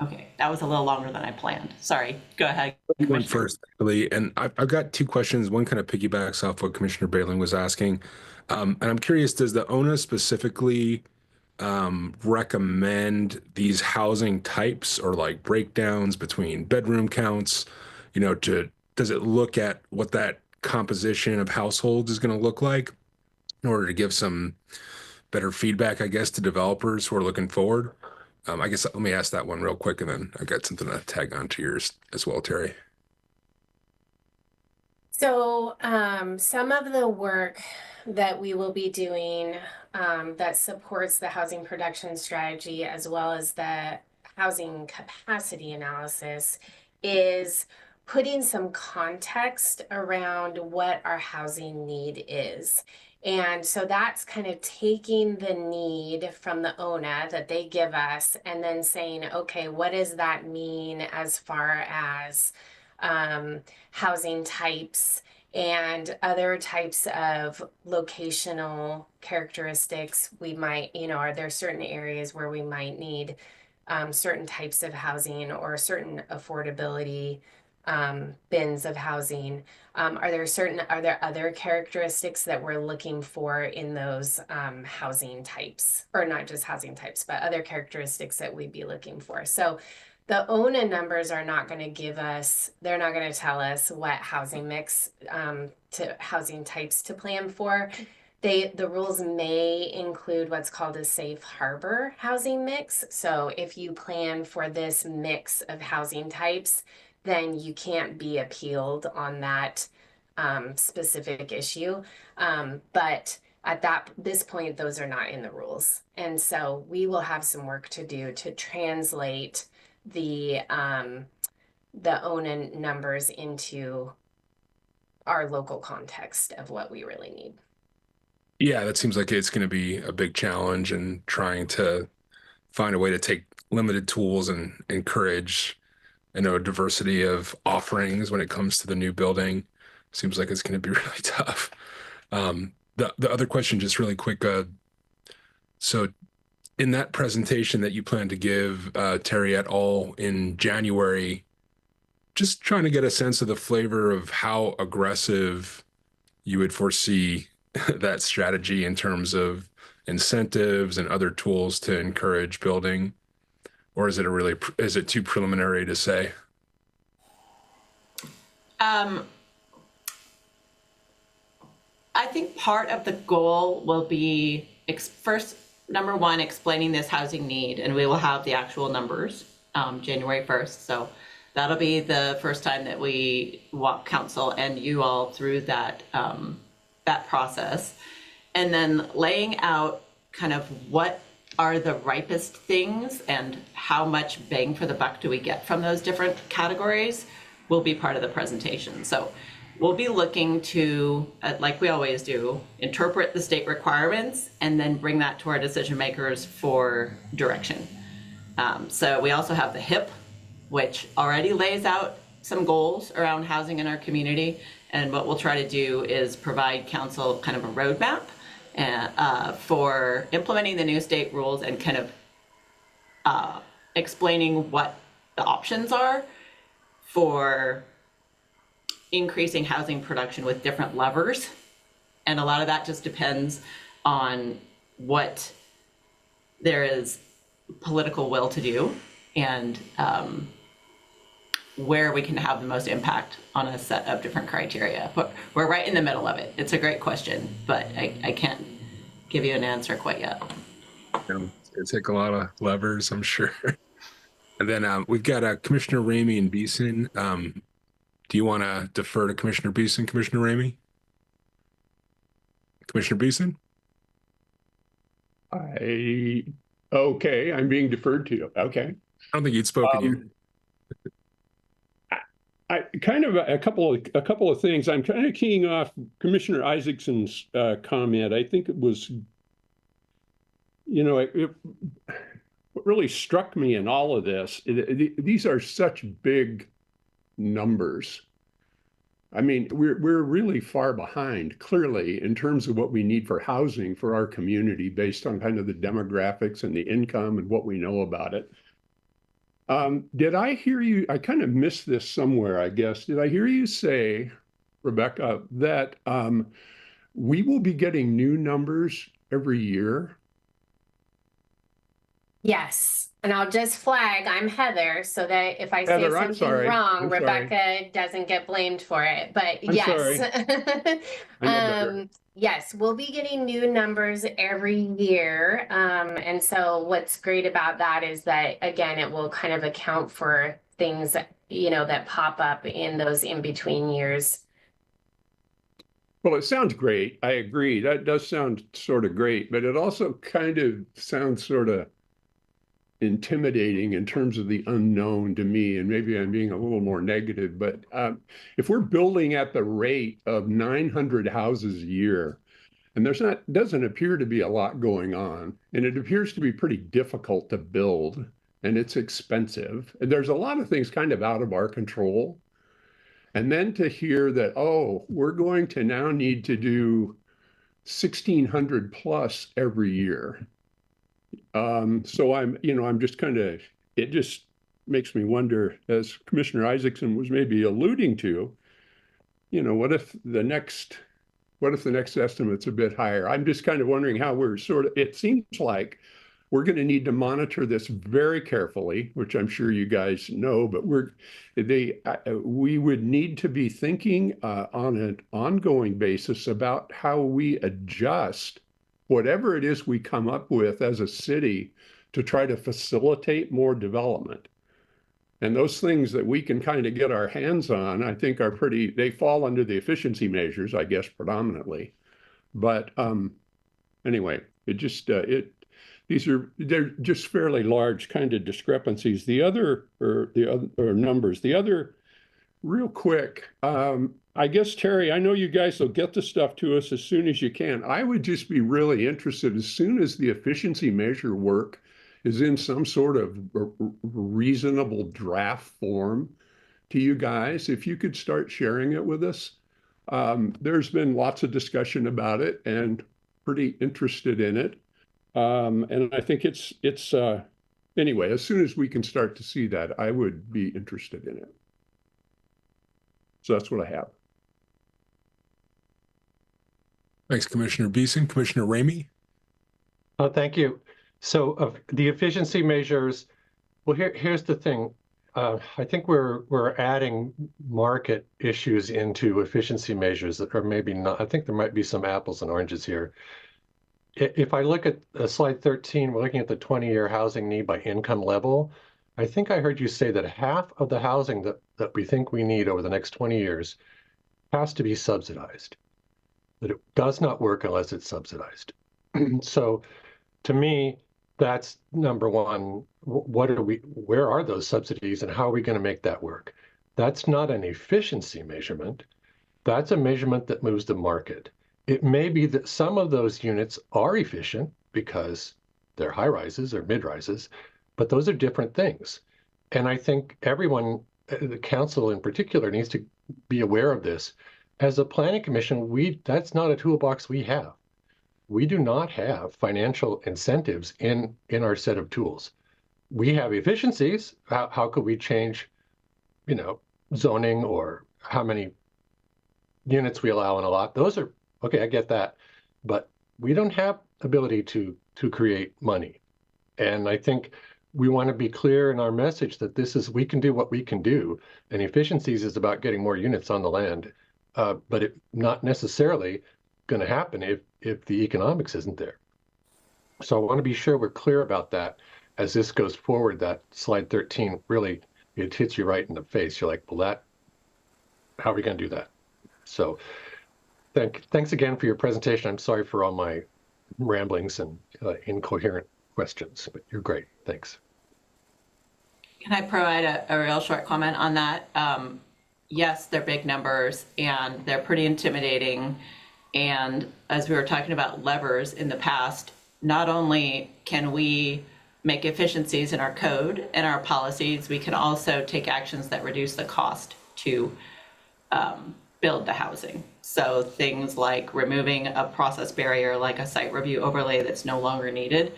Okay, that was a little longer than I planned. Sorry, go ahead. Went first, actually, and I've got two questions. One kind of piggybacks off what Commissioner Baling was asking. And I'm curious, does the ONA specifically recommend these housing types or like breakdowns between bedroom counts, does it look at what that composition of households is going to look like in order to give some better feedback, I guess, to developers who are looking forward? I guess let me ask that one real quick, and then I got something to tag on to yours as well, Terry. So some of the work that we will be doing that supports the housing production strategy as well as the housing capacity analysis is putting some context around what our housing need is. And so that's kind of taking the need from the ONA that they give us and then saying, okay, what does that mean as far as housing types and other types of locational characteristics? We might, are there certain areas where we might need certain types of housing or certain affordability bins of housing? Are there other characteristics that we're looking for in those housing types, or not just housing types, but other characteristics that we'd be looking for? So the ONA numbers are not going to give us, they're not going to tell us what housing mix to housing types to plan for. The rules may include what's called a safe harbor housing mix. So if you plan for this mix of housing types, then you can't be appealed on that specific issue. But at this point, those are not in the rules. And so we will have some work to do to translate the ONA numbers into our local context of what we really need. Yeah, that seems like it's going to be a big challenge, and trying to find a way to take limited tools and encourage, a diversity of offerings when it comes to the new building. Seems like it's going to be really tough. The other question, just really quick. So in that presentation that you plan to give, Terry, et al. In January, just trying to get a sense of the flavor of how aggressive you would foresee that strategy in terms of incentives and other tools to encourage building, or is it too preliminary to say? I think part of the goal will be first, number one, explaining this housing need, and we will have the actual numbers January 1st. So that'll be the first time that we walk council and you all through that that process, and then laying out kind of what are the ripest things and how much bang for the buck do we get from those different categories will be part of the presentation. So we'll be looking to, like we always do, interpret the state requirements and then bring that to our decision makers for direction. So we also have the HIP, which already lays out some goals around housing in our community. And what we'll try to do is provide council kind of a roadmap for implementing the new state rules and kind of explaining what the options are for increasing housing production with different levers. And a lot of that just depends on what there is political will to do. and where we can have the most impact on a set of different criteria. But we're right in the middle of it. It's a great question, but I can't give you an answer quite yet. It's take a lot of levers, I'm sure. And then we've got Commissioner Ramey and Beeson. Do you want to defer to Commissioner Beeson, Commissioner Ramey? Commissioner Beeson? Okay, I'm being deferred to. Okay. I don't think you'd spoken yet. I kind of a couple of things. I'm kind of keying off Commissioner Isaacson's comment. I think it was, what really struck me in all of this, these are such big numbers. I mean, we're really far behind, clearly, in terms of what we need for housing for our community based on kind of the demographics and the income and what we know about it. Did I hear you? I kind of missed this somewhere, I guess. Did I hear you say, Rebecca, that we will be getting new numbers every year? Yes. And I'll just flag, I'm Heather, so that if I say Heather, I'm something sorry. wrong, I'm Rebecca doesn't get blamed for it. But I'm yes. sorry. I know better. Yes, we'll be getting new numbers every year. And so what's great about that is that, again, it will kind of account for things, that pop up in those in-between years. Well, it sounds great. I agree. That does sound sort of great, but it also kind of sounds sort of intimidating in terms of the unknown to me, and maybe I'm being a little more negative, but if we're building at the rate of 900 houses a year, and doesn't appear to be a lot going on, and it appears to be pretty difficult to build, and it's expensive, and there's a lot of things kind of out of our control. And then to hear that, oh, we're going to now need to do 1,600 plus every year. So I'm just kind of, it just makes me wonder, as Commissioner Isaacson was maybe alluding to, what if the next estimate's a bit higher? I'm just kind of wondering how it seems like we're going to need to monitor this very carefully, which I'm sure you guys know, but we would need to be thinking on an ongoing basis about how we adjust whatever it is we come up with as a city to try to facilitate more development. And those things that we can kind of get our hands on, I think they fall under the efficiency measures, I guess, predominantly. But anyway, they're just fairly large kind of discrepancies. The other numbers, real quick, I guess, Terry, I know you guys will get the stuff to us as soon as you can. I would just be really interested, as soon as the efficiency measure work is in some sort of reasonable draft form to you guys, if you could start sharing it with us. There's been lots of discussion about it and pretty interested in it. And I think it's anyway, as soon as we can start to see that, I would be interested in it. So that's what I have. Thanks, Commissioner Beeson. Commissioner Ramey? Thank you. So the efficiency measures, well, here's the thing. I think we're adding market issues into efficiency measures that are maybe not. I think there might be some apples and oranges here. If I look at slide 13, we're looking at the 20-year housing need by income level. I think I heard you say that half of the housing that we think we need over the next 20 years has to be subsidized, that it does not work unless it's subsidized. So to me, that's number one. Where are those subsidies and how are we going to make that work? That's not an efficiency measurement. That's a measurement that moves the market. It may be that some of those units are efficient because they're high rises or mid rises, but those are different things. And I think everyone, the council in particular, needs to be aware of this. As a planning commission, that's not a toolbox we have. We do not have financial incentives in our set of tools. We have efficiencies. How could we change, zoning or how many units we allow in a lot? Those are, okay, I get that. But we don't have ability to create money. And I think we want to be clear in our message that we can do what we can do, and efficiencies is about getting more units on the land, but it not necessarily going to happen if the economics isn't there. So I want to be sure we're clear about that as this goes forward. That slide 13 really, it hits you right in the face. You're like, well, how are we going to do that? So thanks again for your presentation. I'm sorry for all my ramblings and incoherent questions, but you're great. Thanks. Can I provide a real short comment on that? Yes, they're big numbers and they're pretty intimidating. And as we were talking about levers in the past, not only can we make efficiencies in our code and our policies, we can also take actions that reduce the cost to build the housing. So things like removing a process barrier, like a site review overlay that's no longer needed,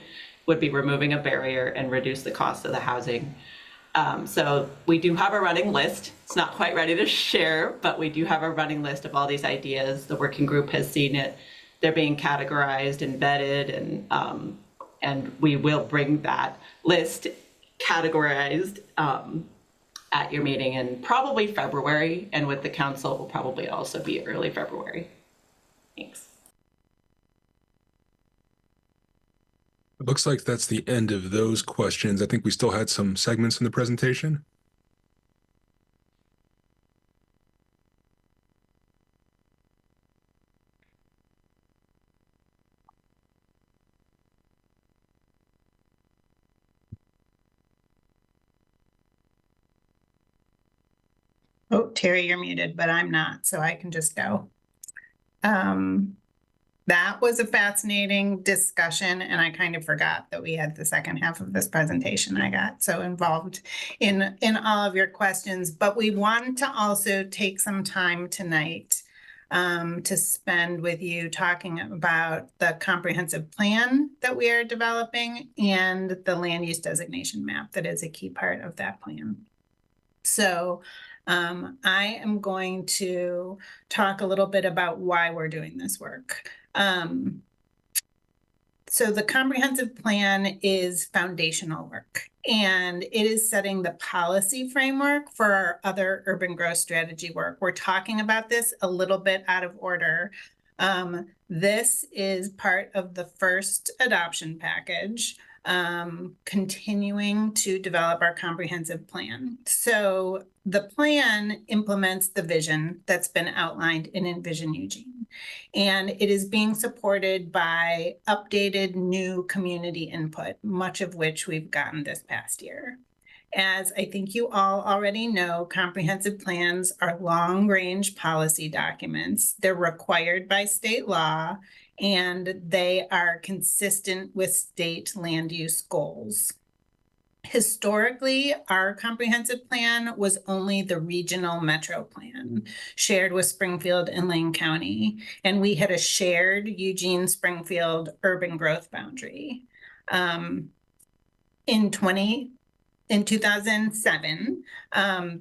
would be removing a barrier and reduce the cost of the housing. So we do have a running list. It's not quite ready to share, but we do have a running list of all these ideas. The working group has seen it. They're being categorized and vetted, and we will bring that list categorized at your meeting in probably February, and with the council will probably also be early February. Thanks. It looks like that's the end of those questions. I think we still had some segments in the presentation. Oh, Terry, you're muted, but I'm not, so I can just go. That was a fascinating discussion, and I kind of forgot that we had the second half of this presentation. I got so involved in all of your questions, but we wanted to also take some time tonight to spend with you talking about the comprehensive plan that we are developing and the land use designation map that is a key part of that plan. So I am going to talk a little bit about why we're doing this work. So the comprehensive plan is foundational work, and it is setting the policy framework for our other urban growth strategy work. We're talking about this a little bit out of order. This is part of the first adoption package, continuing to develop our comprehensive plan. So the plan implements the vision that's been outlined in Envision Eugene, and it is being supported by updated new community input, much of which we've gotten this past year. As I think you all already know, comprehensive plans are long-range policy documents. They're required by state law, and they are consistent with state land use goals. Historically, our comprehensive plan was only the regional metro plan shared with Springfield and Lane County, and we had a shared Eugene-Springfield urban growth boundary. In 2007,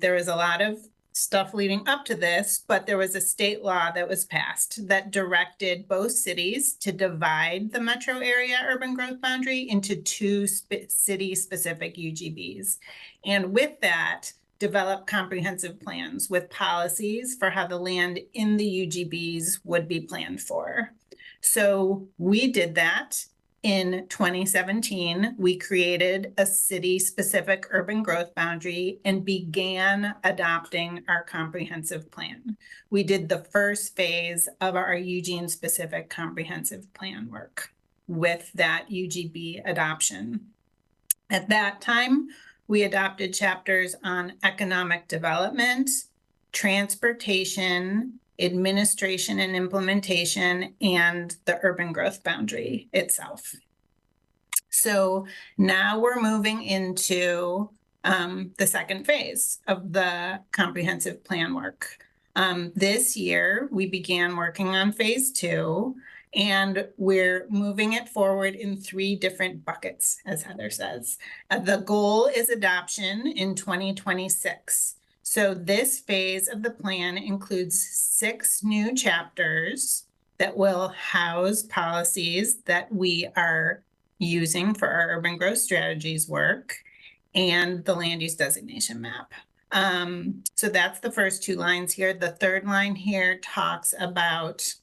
there was a lot of stuff leading up to this, but there was a state law that was passed that directed both cities to divide the metro area urban growth boundary into two city-specific UGBs. And with that, develop comprehensive plans with policies for how the land in the UGBs would be planned for. So we did that. In 2017, we created a city-specific urban growth boundary and began adopting our comprehensive plan. We did the first phase of our Eugene-specific comprehensive plan work with that UGB adoption. At that time, we adopted chapters on economic development, transportation, administration and implementation, and the urban growth boundary itself. So now we're moving into the second phase of the comprehensive plan work. This year, we began working on phase 2, and we're moving it forward in 3 different buckets, as Heather says. The goal is adoption in 2026. So this phase of the plan includes 6 new chapters that will house policies that we are using for our urban growth strategies work, and the land use designation map. So that's the first two lines here. The third line here talks about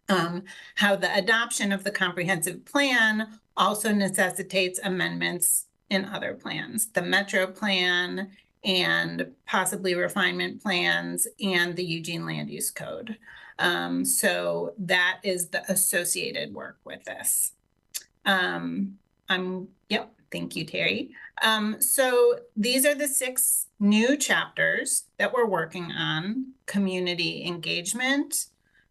how the adoption of the comprehensive plan also necessitates amendments in other plans, the Metro Plan and possibly refinement plans and the Eugene Land Use Code. So that is the associated work with this. Yep, thank you, Terry. So these are the 6 new chapters that we're working on: community engagement,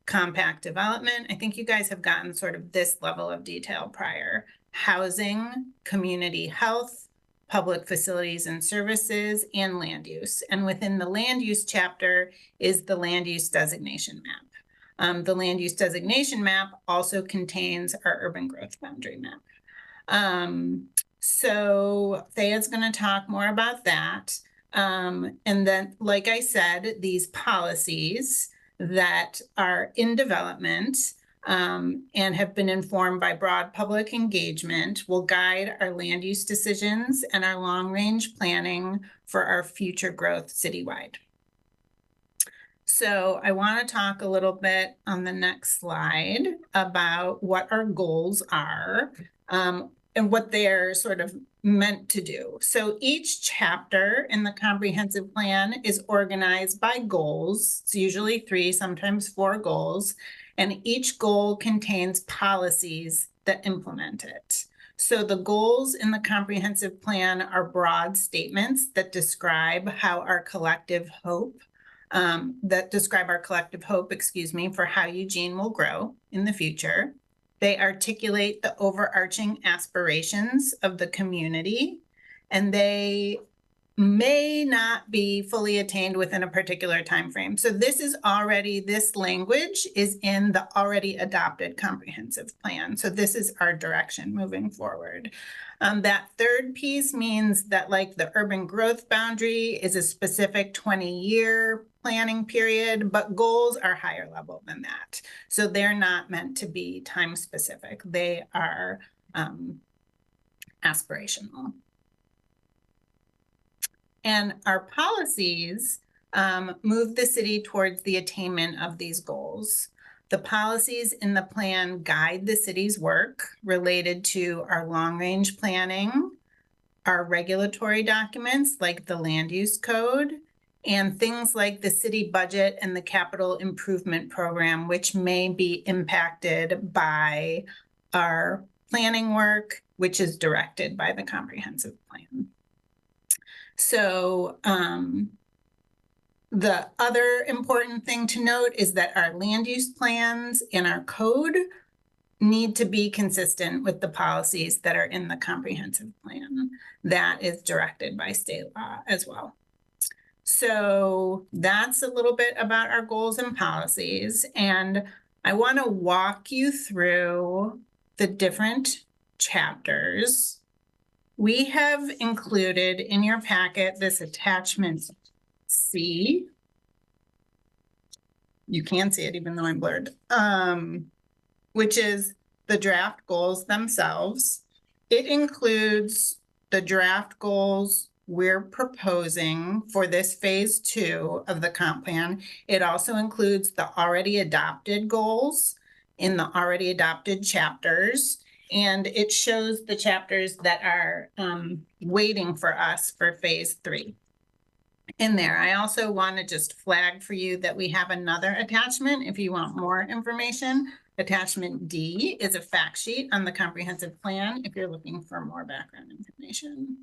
compact development. I think you guys have gotten sort of this level of detail prior: housing, community health, public facilities and services, and land use. And within the land use chapter is the land use designation map. The land use designation map also contains our urban growth boundary map. So Thea's going to talk more about that. And then, like I said, these policies that are in development and have been informed by broad public engagement will guide our land use decisions and our long-range planning for our future growth citywide. So I want to talk a little bit on the next slide about what our goals are and what they're sort of meant to do. So each chapter in the comprehensive plan is organized by goals. It's usually 3, sometimes 4 goals, and each goal contains policies that implement it. So the goals in the comprehensive plan are broad statements that describe how our collective hope for how Eugene will grow in the future. They articulate the overarching aspirations of the community, and they may not be fully attained within a particular time frame. So this language is in the already adopted comprehensive plan. So this is our direction moving forward. That third piece means that, like, the urban growth boundary is a specific 20-year planning period, but goals are higher level than that. So they're not meant to be time specific. They are aspirational. And our policies move the city towards the attainment of these goals. The policies in the plan guide the city's work related to our long-range planning, our regulatory documents like the land use code, and things like the city budget and the capital improvement program, which may be impacted by our planning work, which is directed by the comprehensive plan. So the other important thing to note is that our land use plans and our code need to be consistent with the policies that are in the comprehensive plan. That is directed by state law as well. So that's a little bit about our goals and policies. And I want to walk you through the different chapters. We have included in your packet this attachment C. You can see it even though I'm blurred, which is the draft goals themselves. It includes the draft goals we're proposing for this phase 2 of the comp plan. It also includes the already adopted goals in the already adopted chapters. And it shows the chapters that are waiting for us for phase 3 in there. I also want to just flag for you that we have another attachment if you want more information. Attachment D is a fact sheet on the comprehensive plan if you're looking for more background information.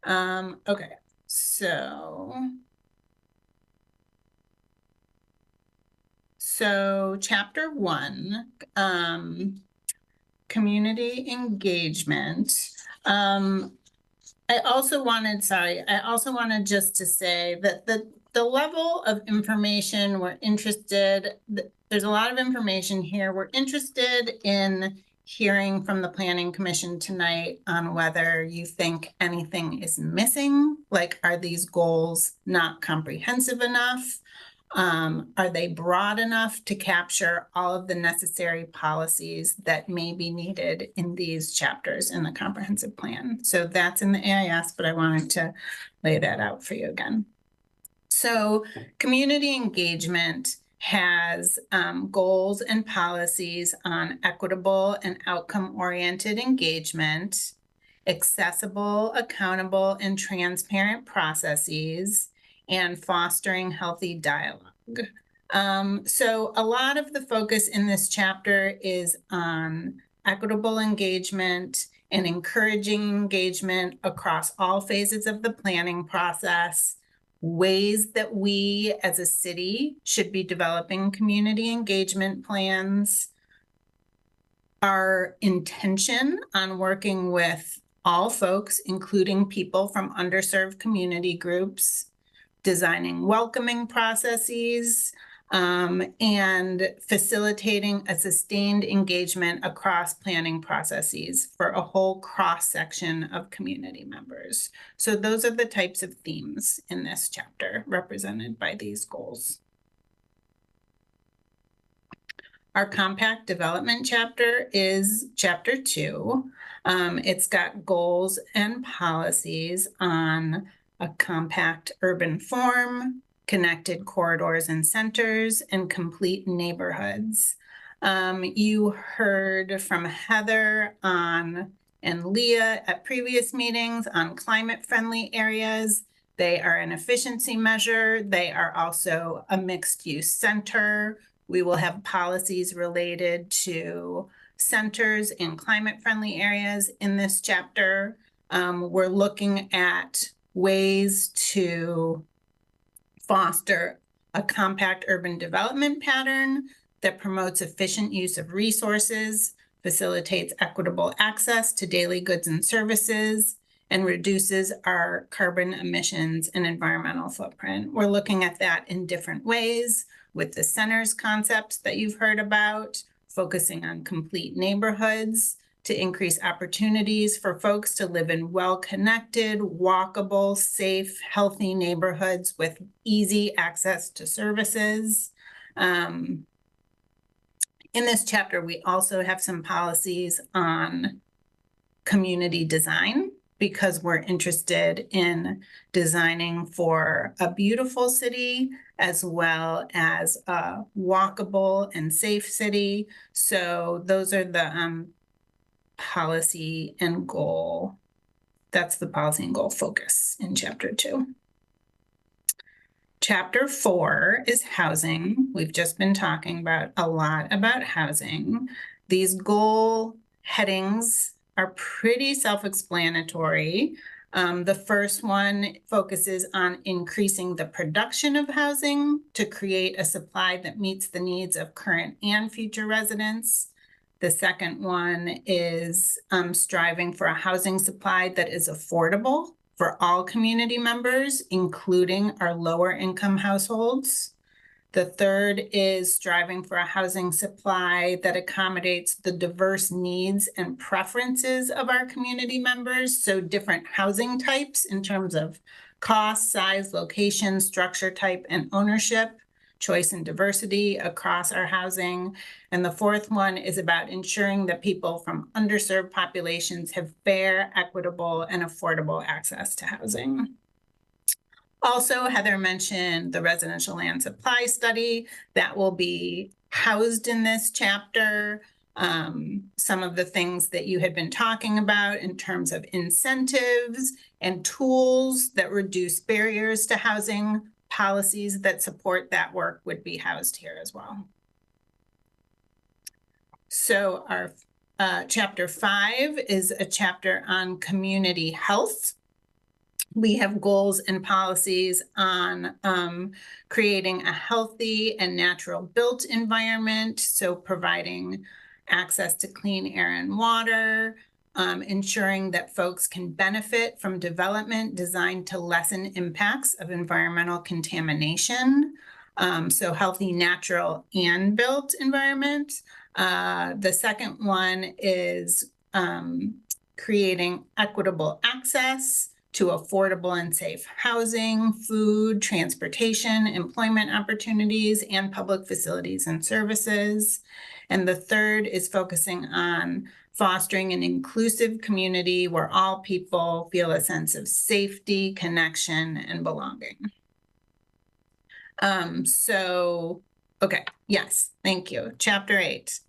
Okay, so chapter 1, community engagement. I also wanted just to say that the level of information we're interested, there's a lot of information here. We're interested in hearing from the Planning Commission tonight on whether you think anything is missing. Like, are these goals not comprehensive enough? Are they broad enough to capture all of the necessary policies that may be needed in these chapters in the comprehensive plan? So that's in the AIS, but I wanted to lay that out for you again. So community engagement has goals and policies on equitable and outcome-oriented engagement, accessible, accountable, and transparent processes, and fostering healthy dialogue. So a lot of the focus in this chapter is on equitable engagement and encouraging engagement across all phases of the planning process, ways that we as a city should be developing community engagement plans, our intention on working with all folks, including people from underserved community groups, designing welcoming processes, and facilitating a sustained engagement across planning processes for a whole cross-section of community members. So those are the types of themes in this chapter represented by these goals. Our compact development chapter is chapter 2. It's got goals and policies on a compact urban form, connected corridors and centers, and complete neighborhoods. You heard from Heather and Leah at previous meetings on climate-friendly areas. They are an efficiency measure. They are also a mixed-use center. We will have policies related to centers in climate-friendly areas in this chapter. We're looking at ways to foster a compact urban development pattern that promotes efficient use of resources, facilitates equitable access to daily goods and services, and reduces our carbon emissions and environmental footprint. We're looking at that in different ways with the centers concepts that you've heard about, focusing on complete neighborhoods to increase opportunities for folks to live in well-connected, walkable, safe, healthy neighborhoods with easy access to services. In this chapter, we also have some policies on community design, because we're interested in designing for a beautiful city as well as a walkable and safe city. So those are the policy and goal. That's the policy and goal focus in chapter 2. Chapter 4 is housing. We've just been talking about a lot about housing. These goal headings are pretty self-explanatory. The first one focuses on increasing the production of housing to create a supply that meets the needs of current and future residents. The second one is striving for a housing supply that is affordable for all community members, including our lower income households. The third is striving for a housing supply that accommodates the diverse needs and preferences of our community members. So different housing types in terms of cost, size, location, structure type, and ownership, choice and diversity across our housing. And the fourth one is about ensuring that people from underserved populations have fair, equitable, and affordable access to housing. Also, Heather mentioned the residential land supply study that will be housed in this chapter. Some of the things that you had been talking about in terms of incentives and tools that reduce barriers to housing, policies that support that work would be housed here as well. So our chapter 5 is a chapter on community health. We have goals and policies on creating a healthy and natural built environment, so providing access to clean air and water, ensuring that folks can benefit from development designed to lessen impacts of environmental contamination, so healthy, natural, and built environment. The second one is creating equitable access, to affordable and safe housing, food, transportation, employment opportunities, and public facilities and services. And the third is focusing on fostering an inclusive community where all people feel a sense of safety, connection, and belonging. Okay, yes, thank you. Chapter 8.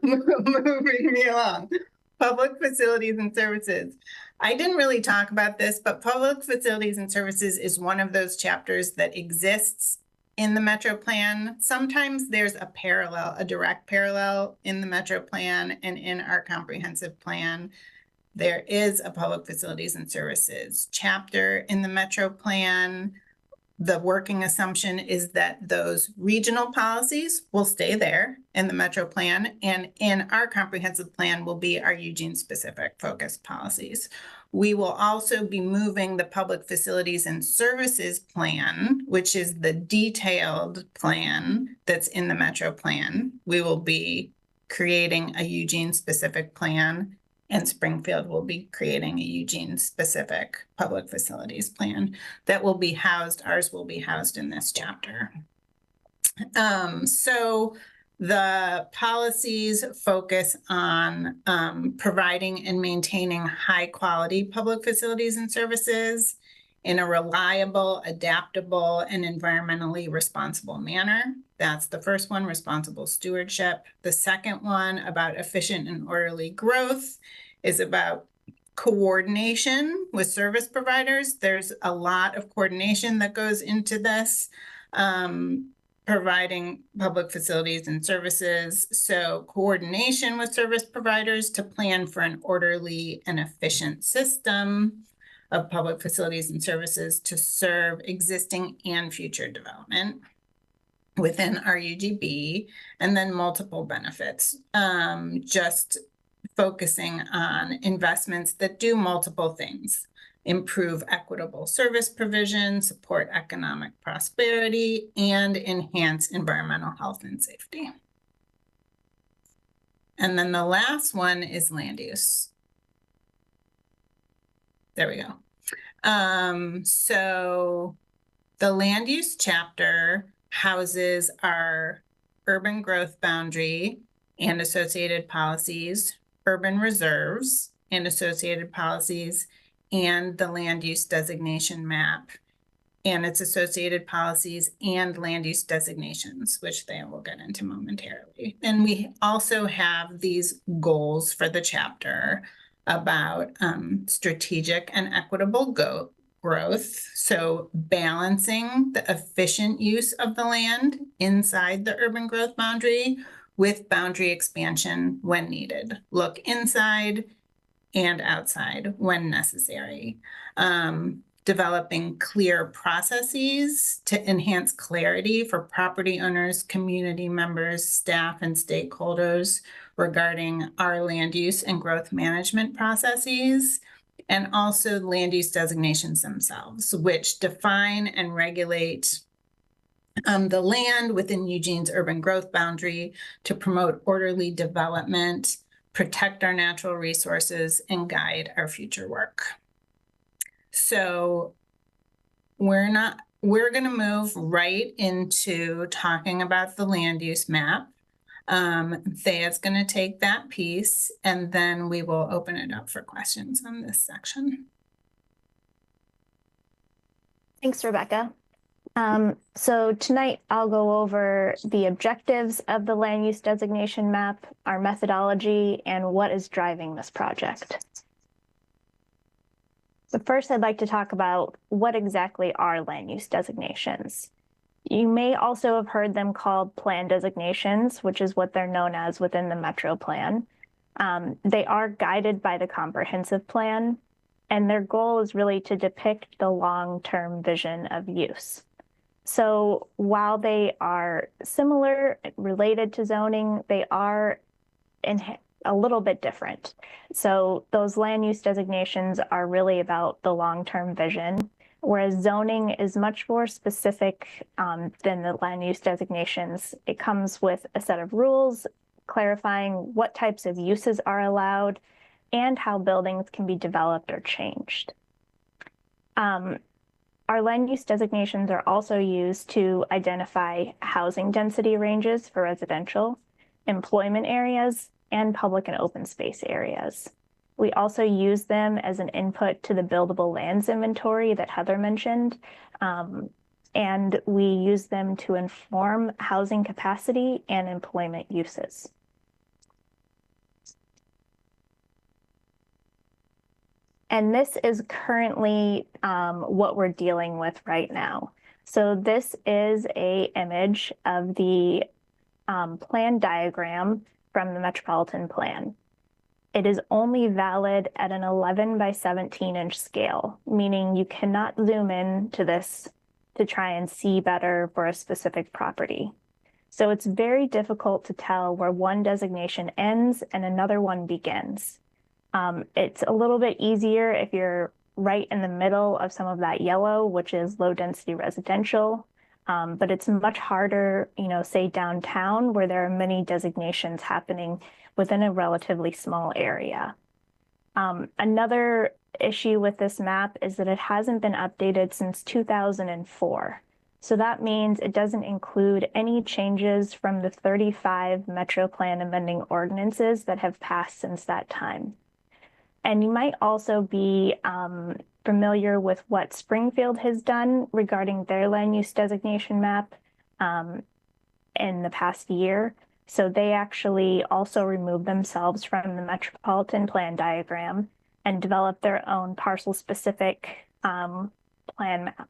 Moving me along. Public facilities and services. I didn't really talk about this, but public facilities and services is one of those chapters that exists in the Metro Plan. Sometimes there's a parallel, a direct parallel in the Metro Plan and in our comprehensive plan. There is a public facilities and services chapter in the Metro Plan. The working assumption is that those regional policies will stay there in the Metro Plan, and in our comprehensive plan will be our Eugene specific focused policies. We will also be moving the public facilities and services plan, which is the detailed plan that's in the Metro Plan. We will be creating a Eugene specific plan, and Springfield will be creating a Eugene specific public facilities plan that will be housed, ours will be housed in this chapter. So the policies focus on providing and maintaining high quality public facilities and services in a reliable, adaptable, and environmentally responsible manner. That's the first one, responsible stewardship. The second one, about efficient and orderly growth, is about coordination with service providers. There's a lot of coordination that goes into this, providing public facilities and services. So coordination with service providers to plan for an orderly and efficient system of public facilities and services to serve existing and future development within our UGB, and then multiple benefits, just focusing on investments that do multiple things: improve equitable service provision, support economic prosperity, and enhance environmental health and safety. And then the last one is land use. There we go. So the land use chapter houses our urban growth boundary and associated policies, urban reserves and associated policies, and the land use designation map and its associated policies and land use designations, which they will get into momentarily. And we also have these goals for the chapter about strategic and equitable growth. So balancing the efficient use of the land inside the urban growth boundary with boundary expansion when needed. Look inside and outside when necessary. Developing clear processes to enhance clarity for property owners, community members, staff, and stakeholders regarding our land use and growth management processes, and also land use designations themselves, which define and regulate the land within Eugene's urban growth boundary to promote orderly development, protect our natural resources, and guide our future work. So we're going to move right into talking about the land use map. Thea's going to take that piece, and then we will open it up for questions on this section. Thanks, Rebecca. So tonight I'll go over the objectives of the land use designation map, our methodology, and what is driving this project. But first, I'd like to talk about what exactly are land use designations. You may also have heard them called plan designations, which is what they're known as within the Metro Plan. They are guided by the comprehensive plan, and their goal is really to depict the long-term vision of use. So while they are similar, related to zoning, they are a little bit different. So those land use designations are really about the long-term vision, whereas zoning is much more specific than the land use designations. It comes with a set of rules clarifying what types of uses are allowed, and how buildings can be developed or changed. Our land use designations are also used to identify housing density ranges for residential, employment areas, and public and open space areas. We also use them as an input to the buildable lands inventory that Heather mentioned, and we use them to inform housing capacity and employment uses. And this is currently what we're dealing with right now. So this is an image of the plan diagram from the Metropolitan Plan. It is only valid at an 11 by 17 inch scale, meaning you cannot zoom in to this to try and see better for a specific property. So it's very difficult to tell where one designation ends and another one begins. It's a little bit easier if you're right in the middle of some of that yellow, which is low density residential. But it's much harder, say downtown, where there are many designations happening within a relatively small area. Another issue with this map is that it hasn't been updated since 2004. So that means it doesn't include any changes from the 35 Metro Plan amending ordinances that have passed since that time. And you might also be familiar with what Springfield has done regarding their land use designation map in the past year. So they actually also removed themselves from the Metropolitan Plan diagram and developed their own parcel-specific plan map,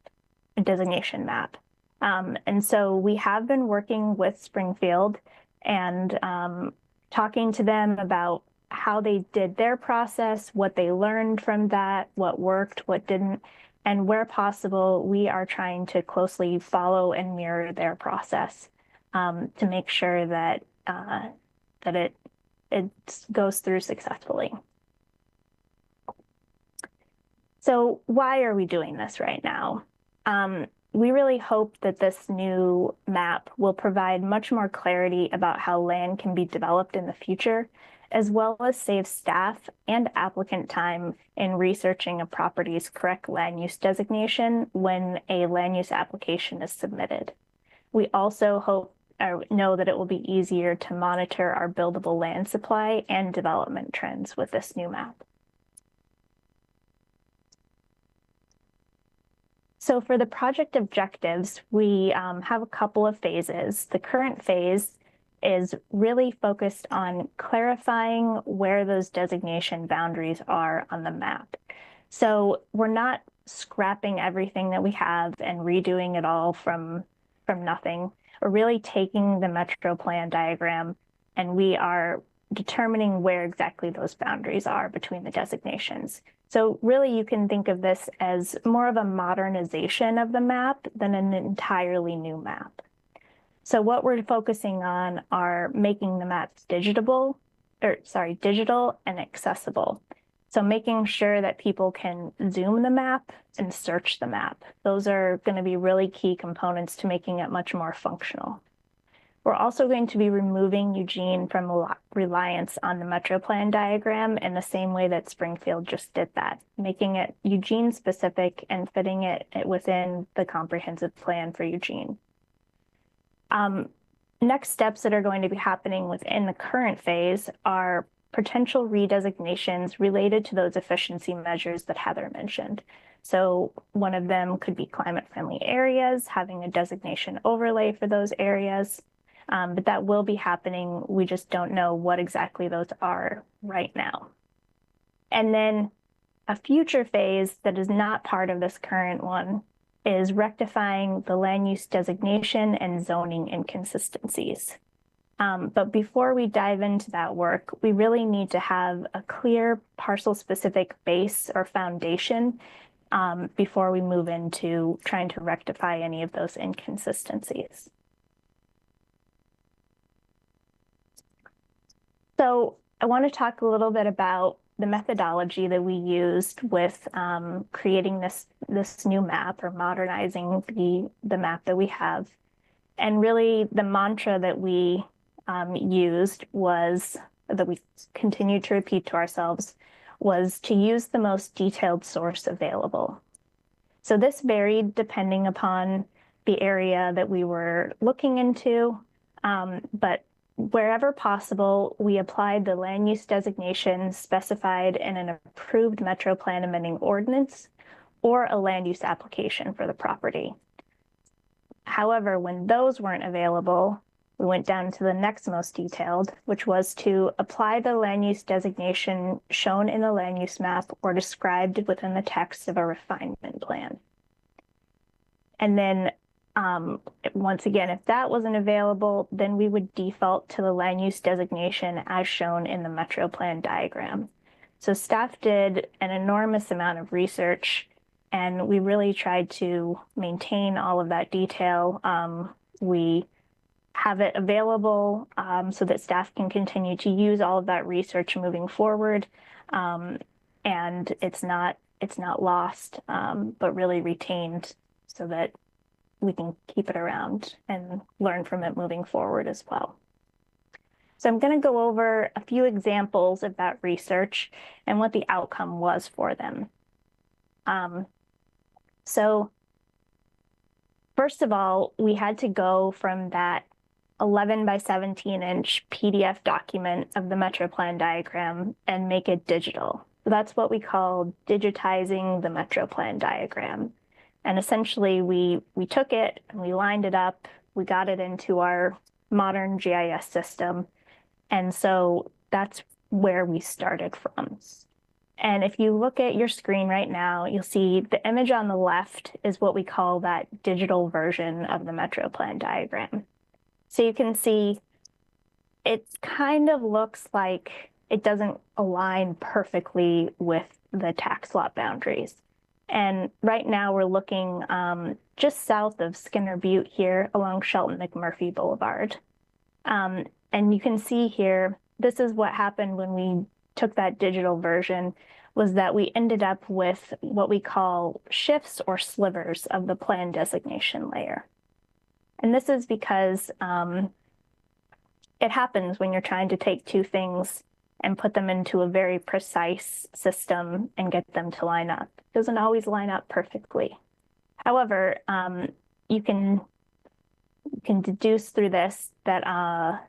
designation map. And so we have been working with Springfield and talking to them about how they did their process, what they learned from that, what worked, what didn't, and where possible, we are trying to closely follow and mirror their process to make sure that it goes through successfully. So why are we doing this right now? We really hope that this new map will provide much more clarity about how land can be developed in the future, as well as save staff and applicant time in researching a property's correct land use designation when a land use application is submitted. We also hope or know that it will be easier to monitor our buildable land supply and development trends with this new map. So for the project objectives, we have a couple of phases. The current phase is really focused on clarifying where those designation boundaries are on the map. So we're not scrapping everything that we have and redoing it all from nothing. We're really taking the Metro Plan diagram and we are determining where exactly those boundaries are between the designations. So really you can think of this as more of a modernization of the map than an entirely new map. So what we're focusing on are making the maps digital and accessible. So making sure that people can zoom the map and search the map. Those are going to be really key components to making it much more functional. We're also going to be removing Eugene from reliance on the Metro Plan diagram in the same way that Springfield just did that, making it Eugene specific and fitting it within the comprehensive plan for Eugene. Next steps that are going to be happening within the current phase are potential redesignations related to those efficiency measures that Heather mentioned. So one of them could be climate-friendly areas, having a designation overlay for those areas, but that will be happening. We just don't know what exactly those are right now. And then a future phase that is not part of this current one is rectifying the land use designation and zoning inconsistencies. But before we dive into that work, we really need to have a clear parcel-specific base or foundation before we move into trying to rectify any of those inconsistencies. So I want to talk a little bit about the methodology that we used with creating this new map or modernizing the map that we have. And really the mantra that we used was that we continued to repeat to ourselves was to use the most detailed source available. So this varied depending upon the area that we were looking into, but wherever possible, we applied the land use designation specified in an approved Metro Plan amending ordinance or a land use application for the property. However, when those weren't available, we went down to the next most detailed, which was to apply the land use designation shown in the land use map or described within the text of a refinement plan. And then once again, if that wasn't available, then we would default to the land use designation as shown in the Metro Plan diagram. So staff did an enormous amount of research, and we really tried to maintain all of that detail. We have it available so that staff can continue to use all of that research moving forward, and it's not lost, but really retained so that we can keep it around and learn from it moving forward as well. So I'm going to go over a few examples of that research and what the outcome was for them. So first of all, we had to go from that 11 by 17 inch PDF document of the Metro Plan diagram and make it digital. So that's what we call digitizing the Metro Plan diagram. And essentially we took it and we lined it up, we got it into our modern GIS system. And so that's where we started from. And if you look at your screen right now, you'll see the image on the left is what we call that digital version of the Metro Plan diagram. So you can see it kind of looks like it doesn't align perfectly with the tax lot boundaries. And right now we're looking just south of Skinner Butte here along Shelton McMurphy Boulevard. And you can see here, this is what happened when we took that digital version, was that we ended up with what we call shifts or slivers of the plan designation layer. And this is because it happens when you're trying to take two things and put them into a very precise system and get them to line up. It doesn't always line up perfectly. However, you can deduce through this that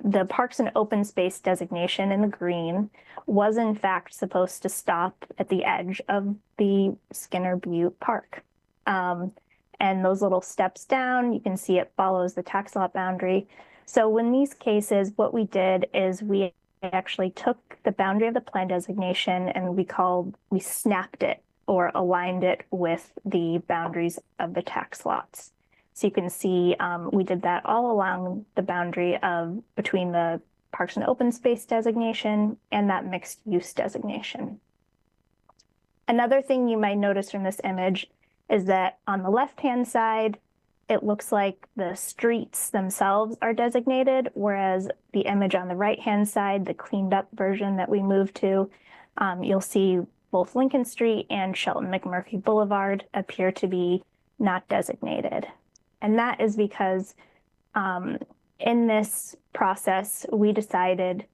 the Parks and Open Space designation in the green was in fact supposed to stop at the edge of the Skinner Butte Park. And those little steps down, you can see it follows the tax lot boundary. So in these cases, what we did is we actually took the boundary of the plan designation and we snapped it or aligned it with the boundaries of the tax lots. So you can see we did that all along the boundary between the Parks and Open Space designation and that mixed use designation. Another thing you might notice from this image is that on the left-hand side, it looks like the streets themselves are designated, whereas the image on the right-hand side, the cleaned up version that we moved to, you'll see both Lincoln Street and Shelton McMurphy Boulevard appear to be not designated. And that is because in this process, we decided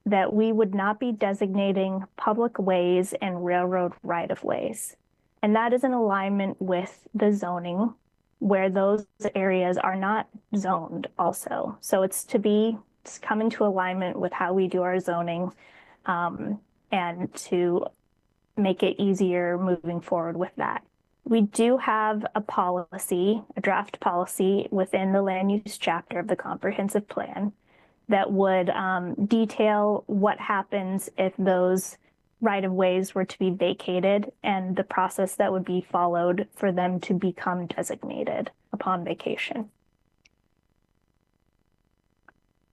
that we would not be designating public ways and railroad right-of-ways. And that is in alignment with the zoning where those areas are not zoned also. So it's come into alignment with how we do our zoning and to make it easier moving forward with that. We do have a policy, a draft policy within the land use chapter of the comprehensive plan that would detail what happens if those right-of-ways were to be vacated and the process that would be followed for them to become designated upon vacation.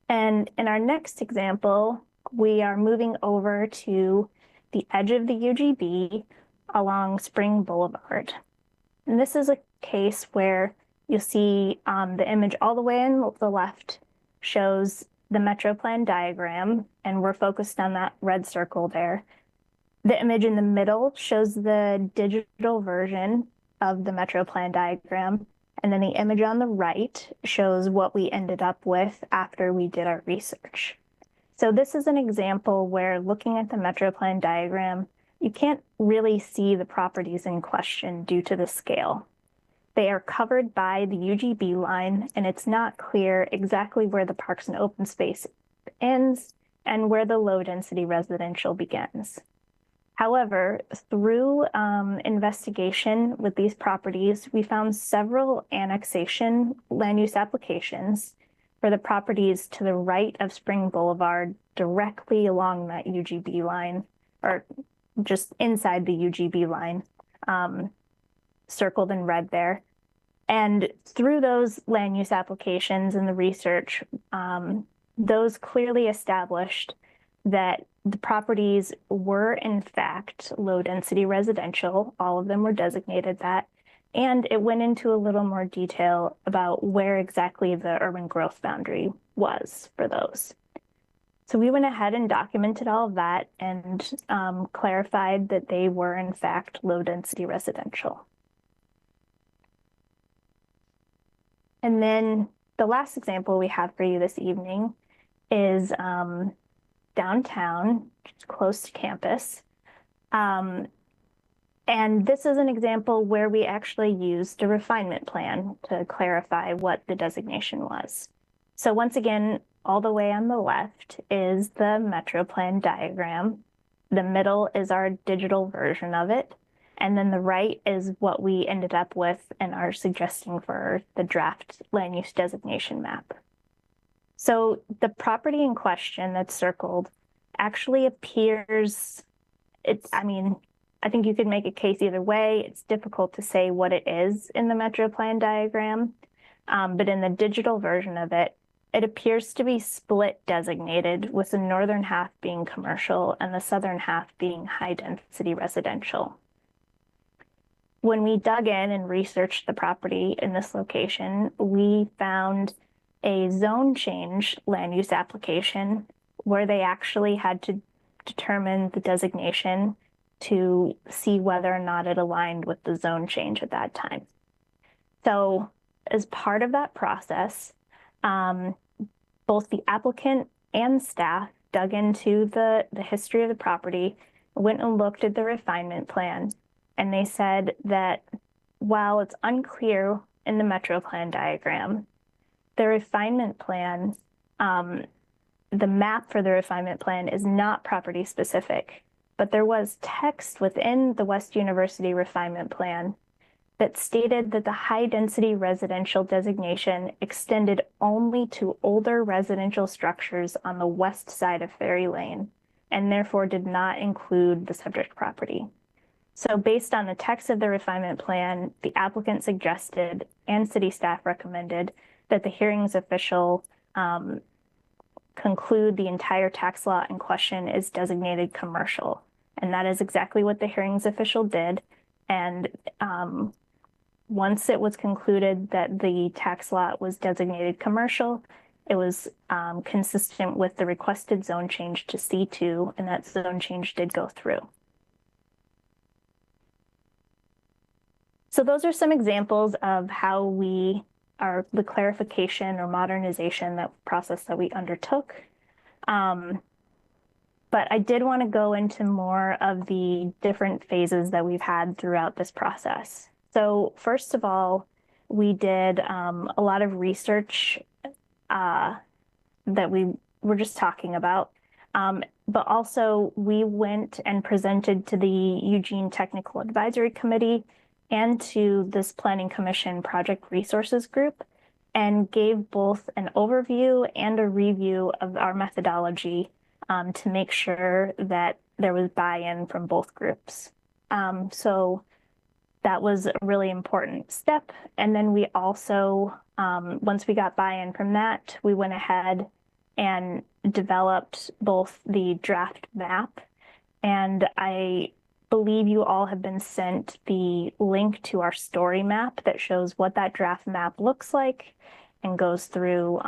And in our next example, we are moving over to the edge of the UGB along Spring Boulevard. And this is a case where you'll see the image all the way in the left shows the Metro Plan diagram, and we're focused on that red circle there. The image in the middle shows the digital version of the Metro Plan diagram, and then the image on the right shows what we ended up with after we did our research. So this is an example where looking at the Metro Plan diagram, you can't really see the properties in question due to the scale. They are covered by the UGB line, and it's not clear exactly where the parks and open space ends and where the low density residential begins. However, through investigation with these properties, we found several annexation land use applications for the properties to the right of Spring Boulevard, directly along that UGB line, or just inside the UGB line, circled in red there. And through those land use applications and the research, those clearly established that the properties were in fact low density residential. All of them were designated that. And it went into a little more detail about where exactly the urban growth boundary was for those. So we went ahead and documented all of that and clarified that they were in fact low density residential. And then the last example we have for you this evening is downtown, just close to campus. And this is an example where we actually used a refinement plan to clarify what the designation was. So once again, all the way on the left is the Metro Plan diagram. The middle is our digital version of it. And then the right is what we ended up with and are suggesting for the draft land use designation map. So the property in question that's circled actually appears, I think you could make a case either way. It's difficult to say what it is in the Metro Plan diagram, but in the digital version of it, it appears to be split designated, with the northern half being commercial and the southern half being high density residential. When we dug in and researched the property in this location, we found a zone change land use application where they actually had to determine the designation to see whether or not it aligned with the zone change at that time. So as part of that process, both the applicant and staff dug into the history of the property, went and looked at the refinement plan, and they said that while it's unclear in the Metro Plan diagram, the refinement plan, the map for the refinement plan is not property specific, but there was text within the West University refinement plan that stated that the high density residential designation extended only to older residential structures on the west side of Ferry Lane, and therefore did not include the subject property. So based on the text of the refinement plan, the applicant suggested and city staff recommended that the hearings official conclude the entire tax lot in question is designated commercial. And that is exactly what the hearings official did. And once it was concluded that the tax lot was designated commercial, it was consistent with the requested zone change to C2, and that zone change did go through. So those are some examples of how the clarification or modernization, that process that we undertook. But I did want to go into more of the different phases that we've had throughout this process. So first of all, we did a lot of research that we were just talking about, but also we went and presented to the Eugene Technical Advisory Committee and to this Planning Commission Project Resources Group, and gave both an overview and a review of our methodology to make sure that there was buy-in from both groups. So that was a really important step. And then we also, once we got buy-in from that, we went ahead and developed both the draft map, and I believe you all have been sent the link to our story map that shows what that draft map looks like and goes through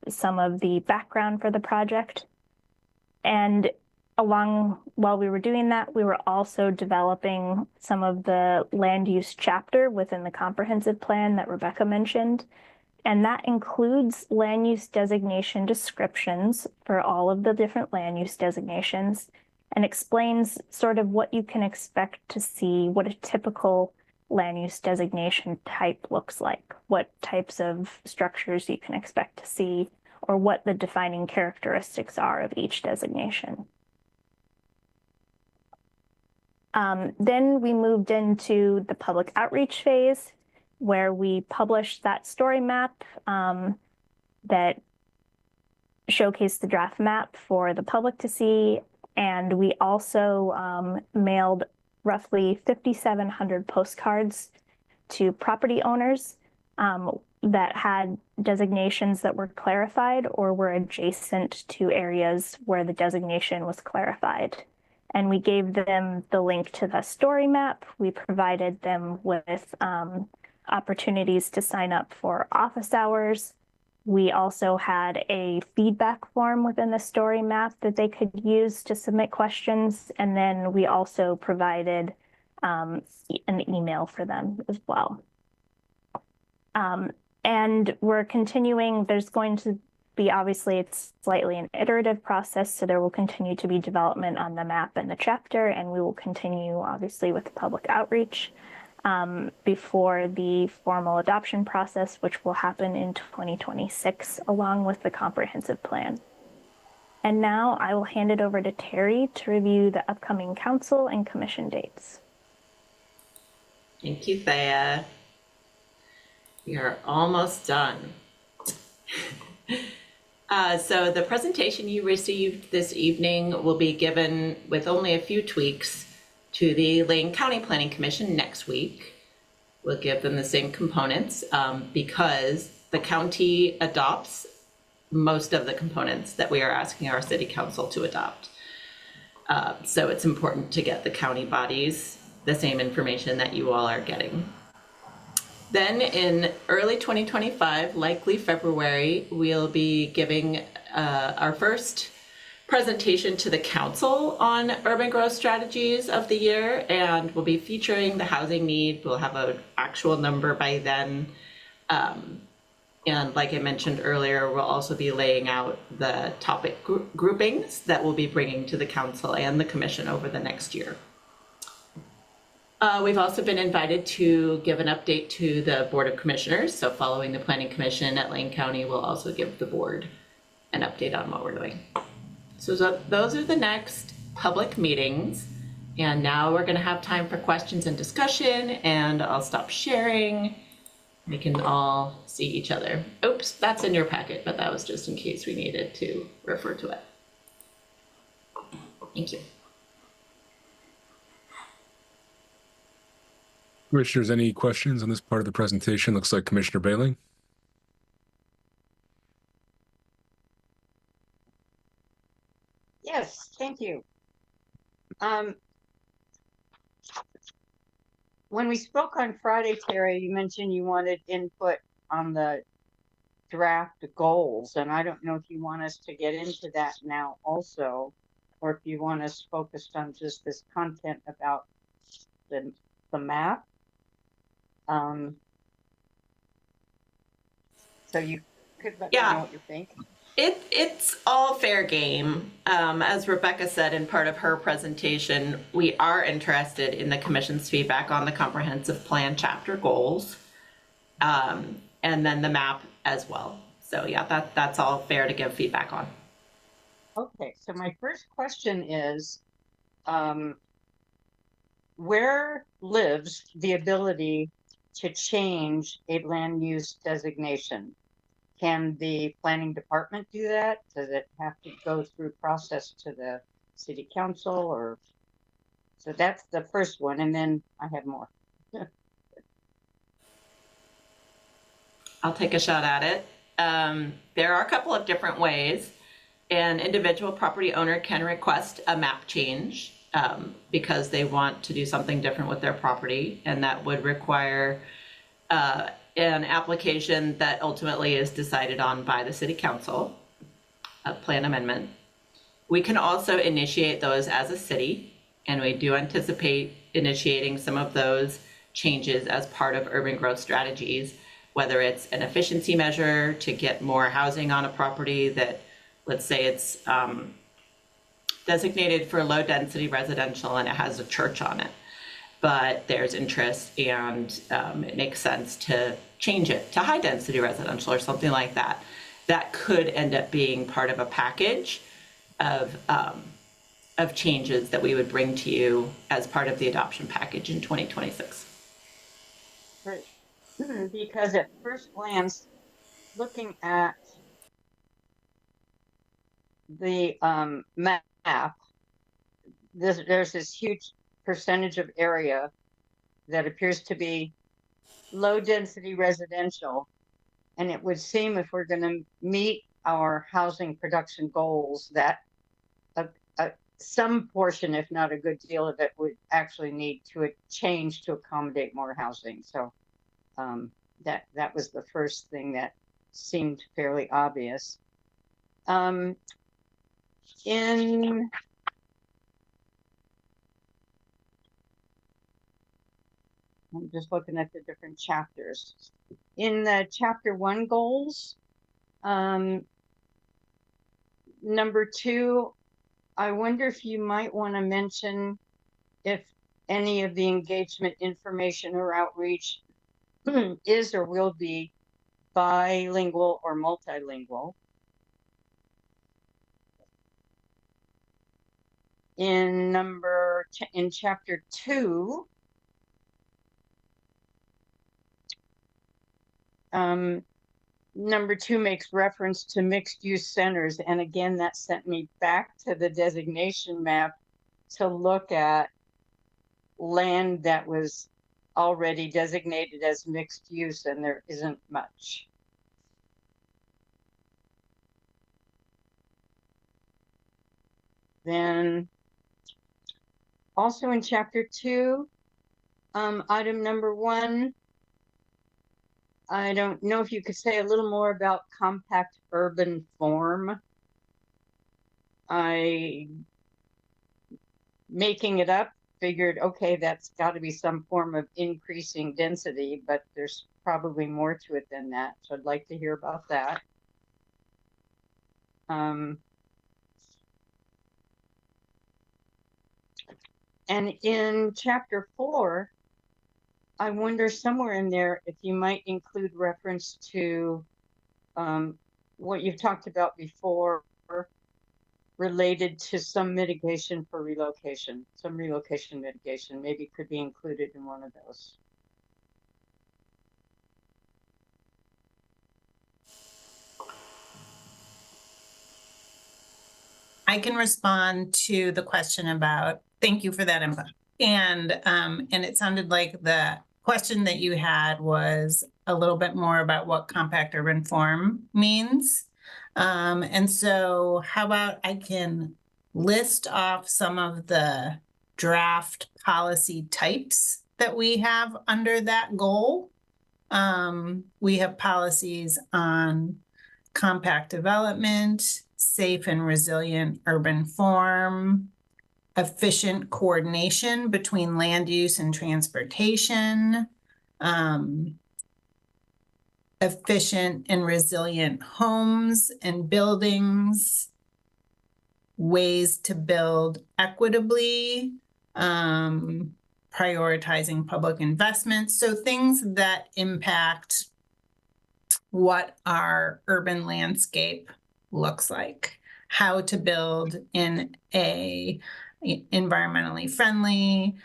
some of the background for the project. And while we were doing that, we were also developing some of the land use chapter within the comprehensive plan that Rebecca mentioned. And that includes land use designation descriptions for all of the different land use designations, and explains sort of what you can expect to see, what a typical land use designation type looks like, what types of structures you can expect to see, or what the defining characteristics are of each designation. Then we moved into the public outreach phase, where we published that story map that showcased the draft map for the public to see. And we also mailed roughly 5,700 postcards to property owners that had designations that were clarified or were adjacent to areas where the designation was clarified. And we gave them the link to the story map. We provided them with opportunities to sign up for office hours. We also had a feedback form within the story map that they could use to submit questions. And then we also provided an email for them as well. And we're continuing, there's going to be, obviously it's slightly an iterative process, so there will continue to be development on the map and the chapter, and we will continue obviously with the public outreach before the formal adoption process, which will happen in 2026, along with the comprehensive plan. And now I will hand it over to Terry to review the upcoming council and commission dates. Thank you, Thea. We are almost done. So the presentation you received this evening will be given with only a few tweaks to the Lane County Planning Commission next week. We'll give them the same components because the county adopts most of the components that we are asking our city council to adopt. So it's important to get the county bodies the same information that you all are getting. Then in early 2025, likely February, we'll be giving our first presentation to the council on urban growth strategies of the year, and we'll be featuring the housing need. We'll have an actual number by then. And like I mentioned earlier, we'll also be laying out the topic groupings that we'll be bringing to the council and the commission over the next year. We've also been invited to give an update to the Board of Commissioners. So following the Planning Commission at Lane County, we'll also give the board an update on what we're doing. So those are the next public meetings. And now we're gonna have time for questions and discussion, and I'll stop sharing. We can all see each other. Oops, that's in your packet, but that was just in case we needed to refer to it. Thank you. Commissioners, any questions on this part of the presentation? Looks like Commissioner Bailey. Yes, thank you. When we spoke on Friday, Terry, you mentioned you wanted input on the draft goals, and I don't know if you want us to get into that now also, or if you want us focused on just this content about the map. So you could let me know what you think. It's all fair game. As Rebecca said in part of her presentation, we are interested in the commission's feedback on the comprehensive plan chapter goals, and then the map as well. So yeah, that's all fair to give feedback on. Okay, so my first question is, where lives the ability to change a land use designation? Can the planning department do that? Does it have to go through process to the city council, or? So that's the first one, and then I have more. I'll take a shot at it. There are a couple of different ways. An individual property owner can request a map change because they want to do something different with their property, and that would require an application that ultimately is decided on by the city council, a plan amendment. We can also initiate those as a city, and we do anticipate initiating some of those changes as part of urban growth strategies. whether it's an efficiency measure to get more housing on a property that, let's say it's designated for low density residential and it has a church on it, but there's interest and it makes sense to change it to high density residential or something like that. That could end up being part of a package of changes that we would bring to you as part of the adoption package in 2026. Right. Because at first glance, looking at the map, there's this huge percentage of area that appears to be low density residential. And it would seem if we're going to meet our housing production goals that some portion, if not a good deal of it, would actually need to change to accommodate more housing. So that was the first thing that seemed fairly obvious. I'm just looking at the different chapters. In the chapter 1 goals, number 2, I wonder if you might want to mention if any of the engagement information or outreach is or will be bilingual or multilingual. In chapter 2, number 2 makes reference to mixed use centers. And again, that sent me back to the designation map to look at land that was already designated as mixed use, and there isn't much. Then also in chapter 2, item number 1, I don't know if you could say a little more about compact urban form. Making it up, figured, okay, that's got to be some form of increasing density, but there's probably more to it than that. So I'd like to hear about that. And in chapter 4, I wonder somewhere in there if you might include reference to what you've talked about before related to some mitigation for relocation. Some relocation mitigation maybe could be included in one of those. I can respond to the question about, thank you for that input. And it sounded like the question that you had was a little bit more about what compact urban form means. And so how about I can list off some of the draft policy types that we have under that goal. We have policies on compact development, safe and resilient urban form, efficient coordination between land use and transportation, efficient and resilient homes and buildings, ways to build equitably, prioritizing public investments. So things that impact what our urban landscape looks like, how to build in a environmentally friendly,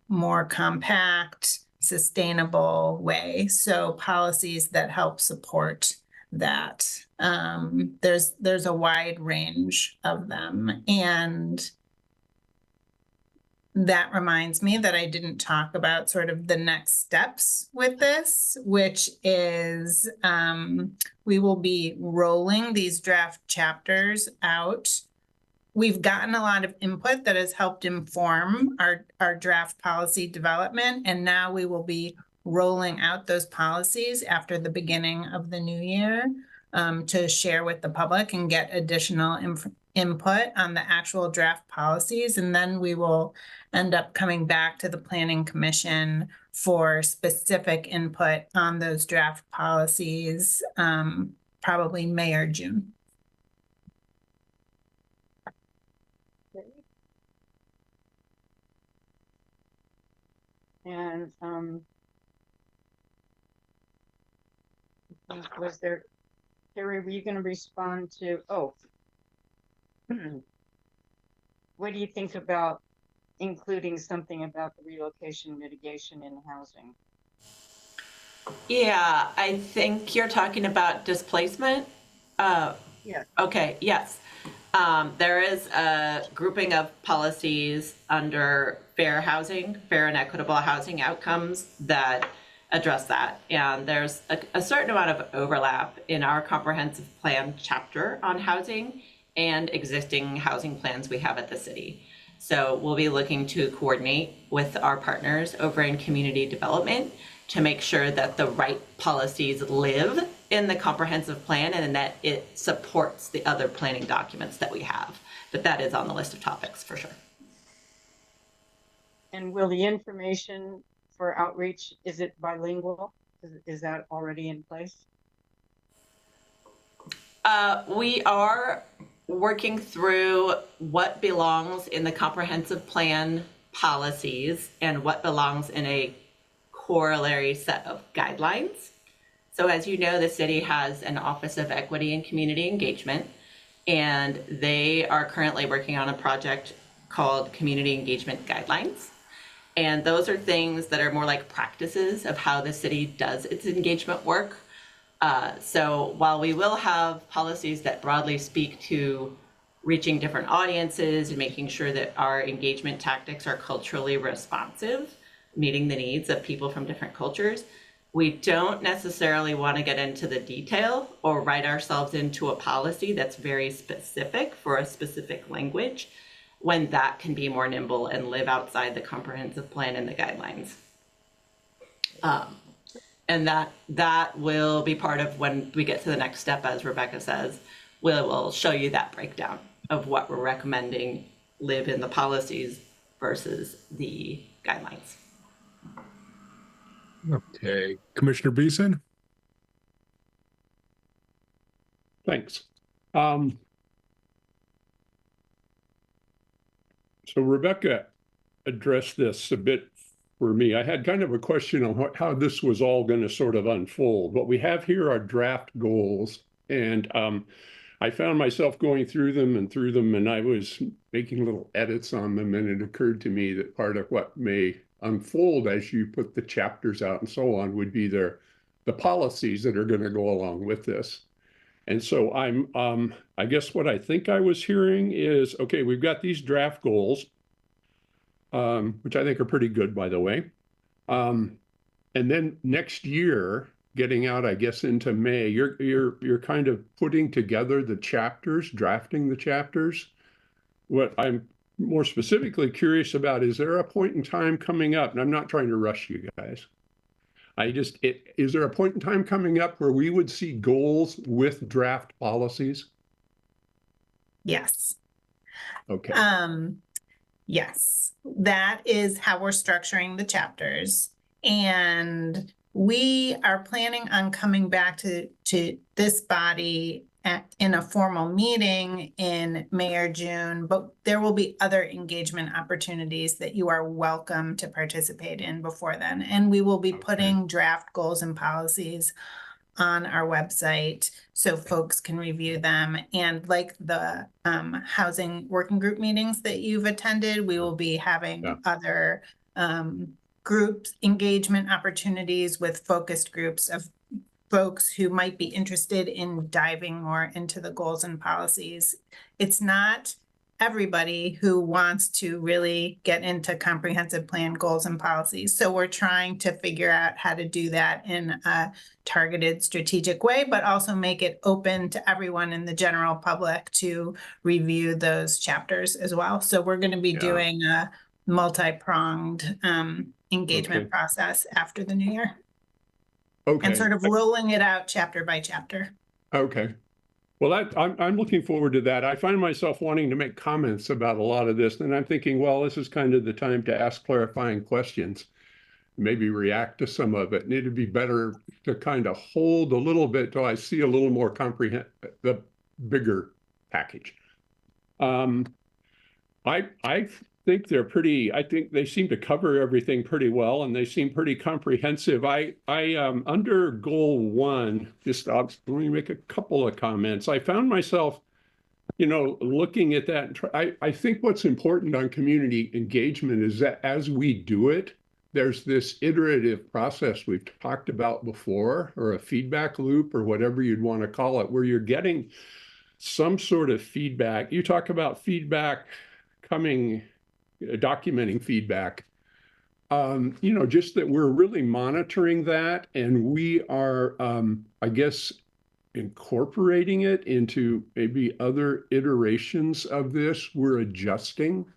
more compact, sustainable way. So policies that help support that. There's a wide range of them. And that reminds me that I didn't talk about sort of the next steps with this, which is we will be rolling these draft chapters out. We've gotten a lot of input that has helped inform our draft policy development, and now we will be rolling out those policies after the beginning of the new year to share with the public and get additional input on the actual draft policies, and then we will end up coming back to the Planning Commission for specific input on those draft policies, probably May or June. And was there, Terry, were you going to respond to, what do you think about including something about the relocation mitigation in housing? Yeah, I think you're talking about displacement. Yeah. Okay, yes. There is a grouping of policies under fair housing, fair and equitable housing outcomes that address that. And there's a certain amount of overlap in our comprehensive plan chapter on housing and existing housing plans we have at the city. So we'll be looking to coordinate with our partners over in community development to make sure that the right policies live in the comprehensive plan and that it supports the other planning documents that we have. But that is on the list of topics for sure. And will the information for outreach, is it bilingual? Is that already in place? We are working through what belongs in the comprehensive plan policies and what belongs in a corollary set of guidelines. So as you know, the city has an Office of Equity and Community Engagement, and they are currently working on a project called Community Engagement Guidelines. And those are things that are more like practices of how the city does its engagement work. So while we will have policies that broadly speak to reaching different audiences and making sure that our engagement tactics are culturally responsive, meeting the needs of people from different cultures, we don't necessarily want to get into the detail or write ourselves into a policy that's very specific for a specific language, when that can be more nimble and live outside the comprehensive plan and the guidelines. And that will be part of when we get to the next step, as Rebecca says, we'll show you that breakdown of what we're recommending live in the policies versus the guidelines. Okay, Commissioner Beeson. Thanks. So Rebecca addressed this a bit for me. I had kind of a question on how this was all going to sort of unfold. What we have here are draft goals, and I found myself going through them, and I was making little edits on them, and it occurred to me that part of what may unfold as you put the chapters out and so on would be the policies that are going to go along with this. And so I guess what I think I was hearing is, okay, we've got these draft goals, which I think are pretty good, by the way. And then next year, getting out, I guess, into May, you're kind of putting together the chapters, drafting the chapters. What I'm more specifically curious about, is there a point in time coming up, and I'm not trying to rush you guys, is there a point in time coming up where we would see goals with draft policies? Yes. Okay. Yes, that is how we're structuring the chapters. And we are planning on coming back to this body in a formal meeting in May or June, but there will be other engagement opportunities that you are welcome to participate in before then. And we will be putting draft goals and policies on our website so folks can review them. And like the housing working group meetings that you've attended, we will be having other groups, engagement opportunities with focused groups of folks who might be interested in diving more into the goals and policies. It's not everybody who wants to really get into comprehensive plan goals and policies. So we're trying to figure out how to do that in a targeted, strategic way, but also make it open to everyone in the general public to review those chapters as well. So we're going to be doing a multi-pronged engagement process after the new year. Okay. And sort of rolling it out chapter by chapter. Okay. Well, I'm looking forward to that. I find myself wanting to make comments about a lot of this, and I'm thinking, well, this is kind of the time to ask clarifying questions, maybe react to some of it. And it'd be better to kind of hold a little bit till I see a little more the bigger package. I think they're pretty, I think they seem to cover everything pretty well, and they seem pretty comprehensive. I under goal 1, let me make a couple of comments. I found myself, looking at that. I think what's important on community engagement is that as we do it, there's this iterative process we've talked about before, or a feedback loop, or whatever you'd want to call it, where you're getting some sort of feedback. You talk about feedback documenting feedback. Just that we're really monitoring that, and we are, I guess, incorporating it into maybe other iterations of this. We're adjusting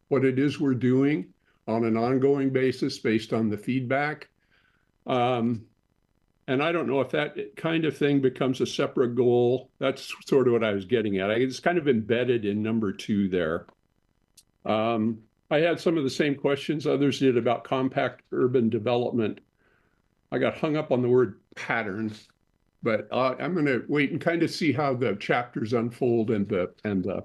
what it is we're doing on an ongoing basis based on the feedback. And I don't know if that kind of thing becomes a separate goal. That's sort of what I was getting at. It's kind of embedded in number 2 there. I had some of the same questions others did about compact urban development. I got hung up on the word patterns, but I'm going to wait and kind of see how the chapters unfold and the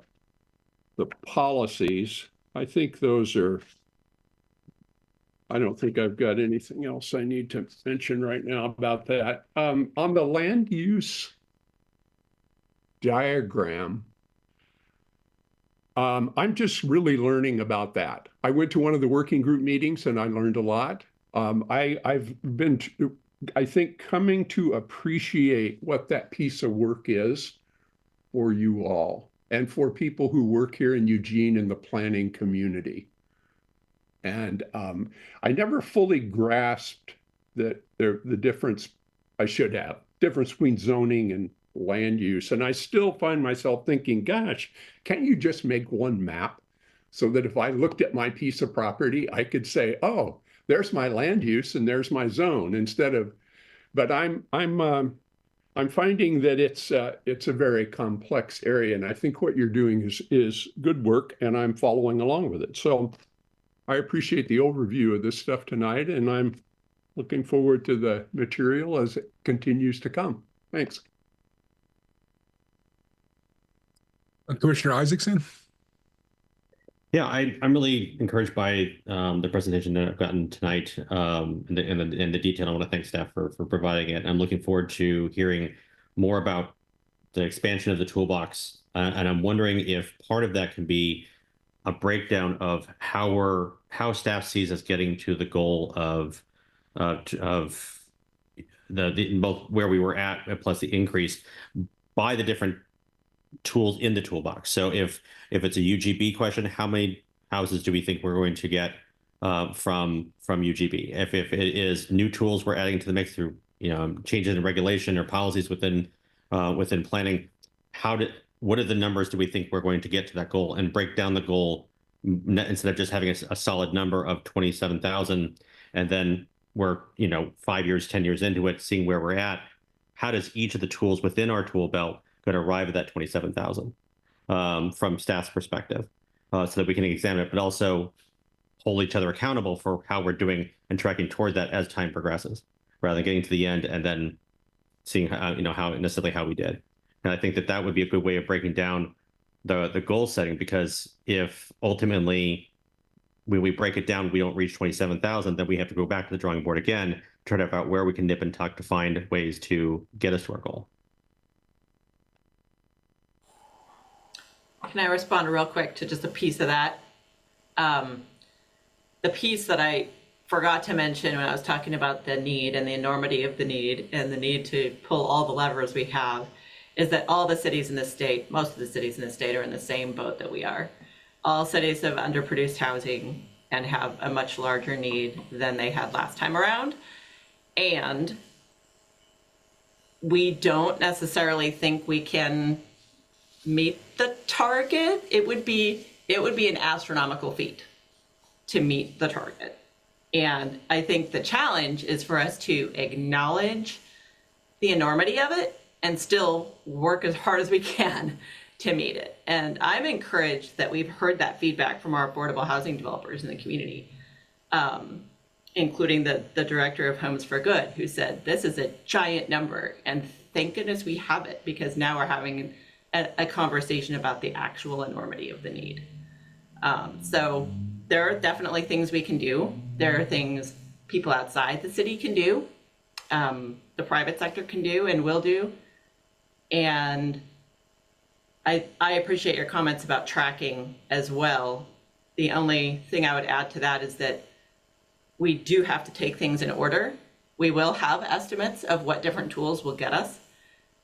policies. I think those are. I don't think I've got anything else I need to mention right now about that. On the land use diagram, I'm just really learning about that. I went to one of the working group meetings and I learned a lot. I've been, I think, coming to appreciate what that piece of work is for you all and for people who work here in Eugene in the planning community. And I never fully grasped the difference, I should have, difference between zoning and land use. And I still find myself thinking, gosh, can't you just make one map so that if I looked at my piece of property, I could say, oh, there's my land use and there's my zone, instead of, but I'm finding that it's a very complex area. And I think what you're doing is good work, and I'm following along with it. So I appreciate the overview of this stuff tonight, and I'm looking forward to the material as it continues to come. Thanks. Commissioner Isaacson? Yeah, I'm really encouraged by the presentation that I've gotten tonight, and the detail. I want to thank staff for providing it. I'm looking forward to hearing more about the expansion of the toolbox, and I'm wondering if part of that can be a breakdown of how staff sees us getting to the goal of the both where we were at plus the increase by the different tools in the toolbox. So if it's a UGB question, how many houses do we think we're going to get from UGB? If it is new tools we're adding to the mix through changes in regulation or policies within planning, what are the numbers do we think we're going to get to that goal, and break down the goal instead of just having a solid number of 27,000, and then we're 5 years, 10 years into it, seeing where we're at. How does each of the tools within our tool belt going to arrive at that 27,000 from staff's perspective, so that we can examine it, but also hold each other accountable for how we're doing and tracking toward that as time progresses, rather than getting to the end and then seeing how we did. And I think that would be a good way of breaking down the goal setting, because if ultimately when we break it down, we don't reach 27,000, then we have to go back to the drawing board again, try to figure out where we can nip and tuck to find ways to get us to our goal. Can I respond real quick to just a piece of that? The piece that I forgot to mention when I was talking about the need and the enormity of the need and the need to pull all the levers we have is that all the cities in the state, most of the cities in the state, are in the same boat that we are. All cities have underproduced housing and have a much larger need than they had last time around. And we don't necessarily think we can meet the target. It would be an astronomical feat to meet the target. And I think the challenge is for us to acknowledge the enormity of it and still work as hard as we can to meet it. And I'm encouraged that we've heard that feedback from our affordable housing developers in the community, including the director of Homes for Good, who said, this is a giant number, and thank goodness we have it, because now we're having a conversation about the actual enormity of the need. So there are definitely things we can do. There are things people outside the city can do, the private sector can do and will do. And I appreciate your comments about tracking as well. The only thing I would add to that is that we do have to take things in order. We will have estimates of what different tools will get us,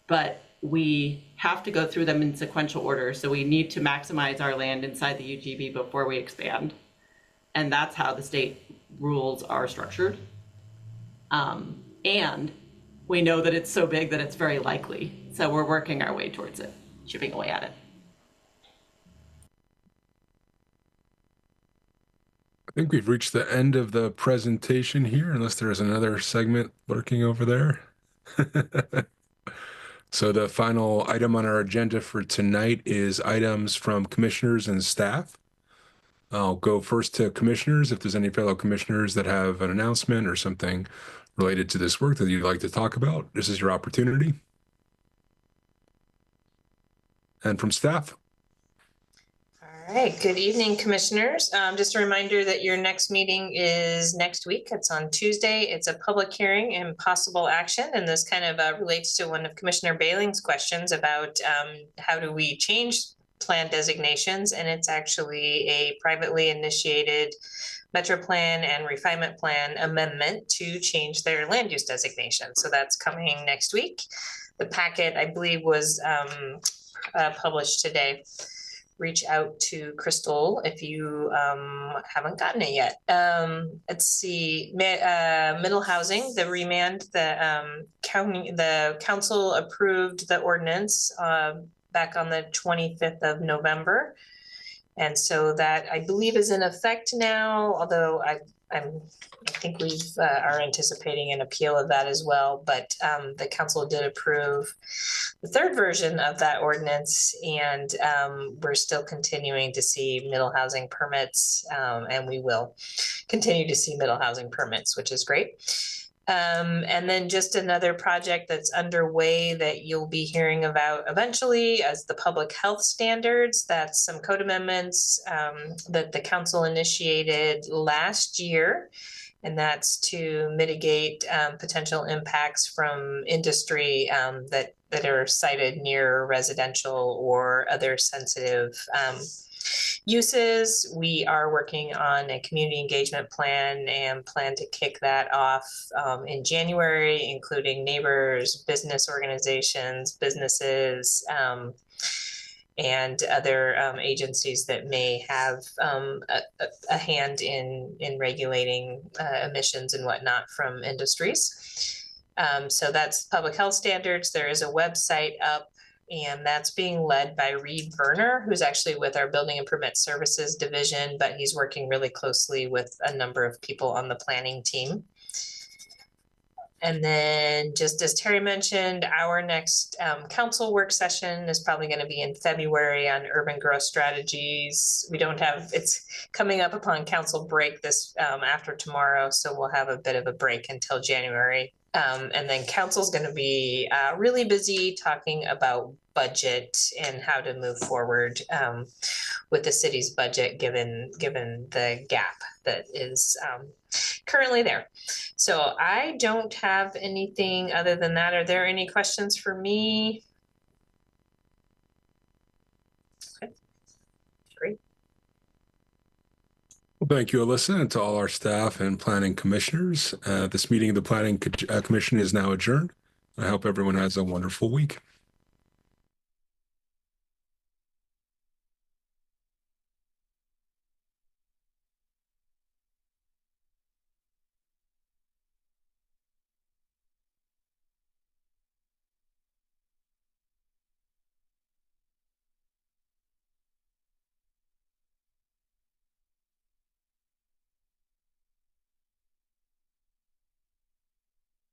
but we have to go through them in sequential order. So we need to maximize our land inside the UGB before we expand. And that's how the state rules are structured. And we know that it's so big that it's very likely. So we're working our way towards it, chipping away at it. I think we've reached the end of the presentation here, unless there's another segment lurking over there. So the final item on our agenda for tonight is items from commissioners and staff. I'll go first to commissioners. If there's any fellow commissioners that have an announcement or something related to this work that you'd like to talk about, this is your opportunity. And from staff. All right, good evening, commissioners. Just a reminder that your next meeting is next week. It's on Tuesday. It's a public hearing and possible action. And this kind of relates to one of Commissioner Bailing's questions about how do we change plan designations. And it's actually a privately initiated Metro Plan and Refinement Plan amendment to change their land use designation. So that's coming next week. The packet, I believe, was published today. Reach out to Crystal if you haven't gotten it yet. Let's see, middle housing, the remand, the council approved the ordinance back on the 25th of November. And so that I believe is in effect now, although I think we are anticipating an appeal of that as well, but the council did approve the third version of that ordinance, and we're still continuing to see middle housing permits, and we will continue to see middle housing permits, which is great. And then just another project that's underway that you'll be hearing about eventually as the public health standards. That's some code amendments that the council initiated last year. And that's to mitigate potential impacts from industry that are sited near residential or other sensitive uses. We are working on a community engagement plan and plan to kick that off in January, including neighbors, business organizations, businesses, and other agencies that may have a hand in regulating emissions and whatnot from industries. So that's public health standards. There is a website up, and that's being led by Reed Verner, who's actually with our Building and Permit Services division, but he's working really closely with a number of people on the planning team. And then, just as Terry mentioned, our next council work session is probably going to be in February on urban growth strategies. We don't have, it's coming up upon council break this after tomorrow, so we'll have a bit of a break until January. And then council's going to be really busy talking about budget and how to move forward with the city's budget, given the gap that is currently there. So I don't have anything other than that. Are there any questions for me? Okay. Great. Well, thank you, Alyssa, and to all our staff and planning commissioners. This meeting of the Planning Commission is now adjourned. I hope everyone has a wonderful week.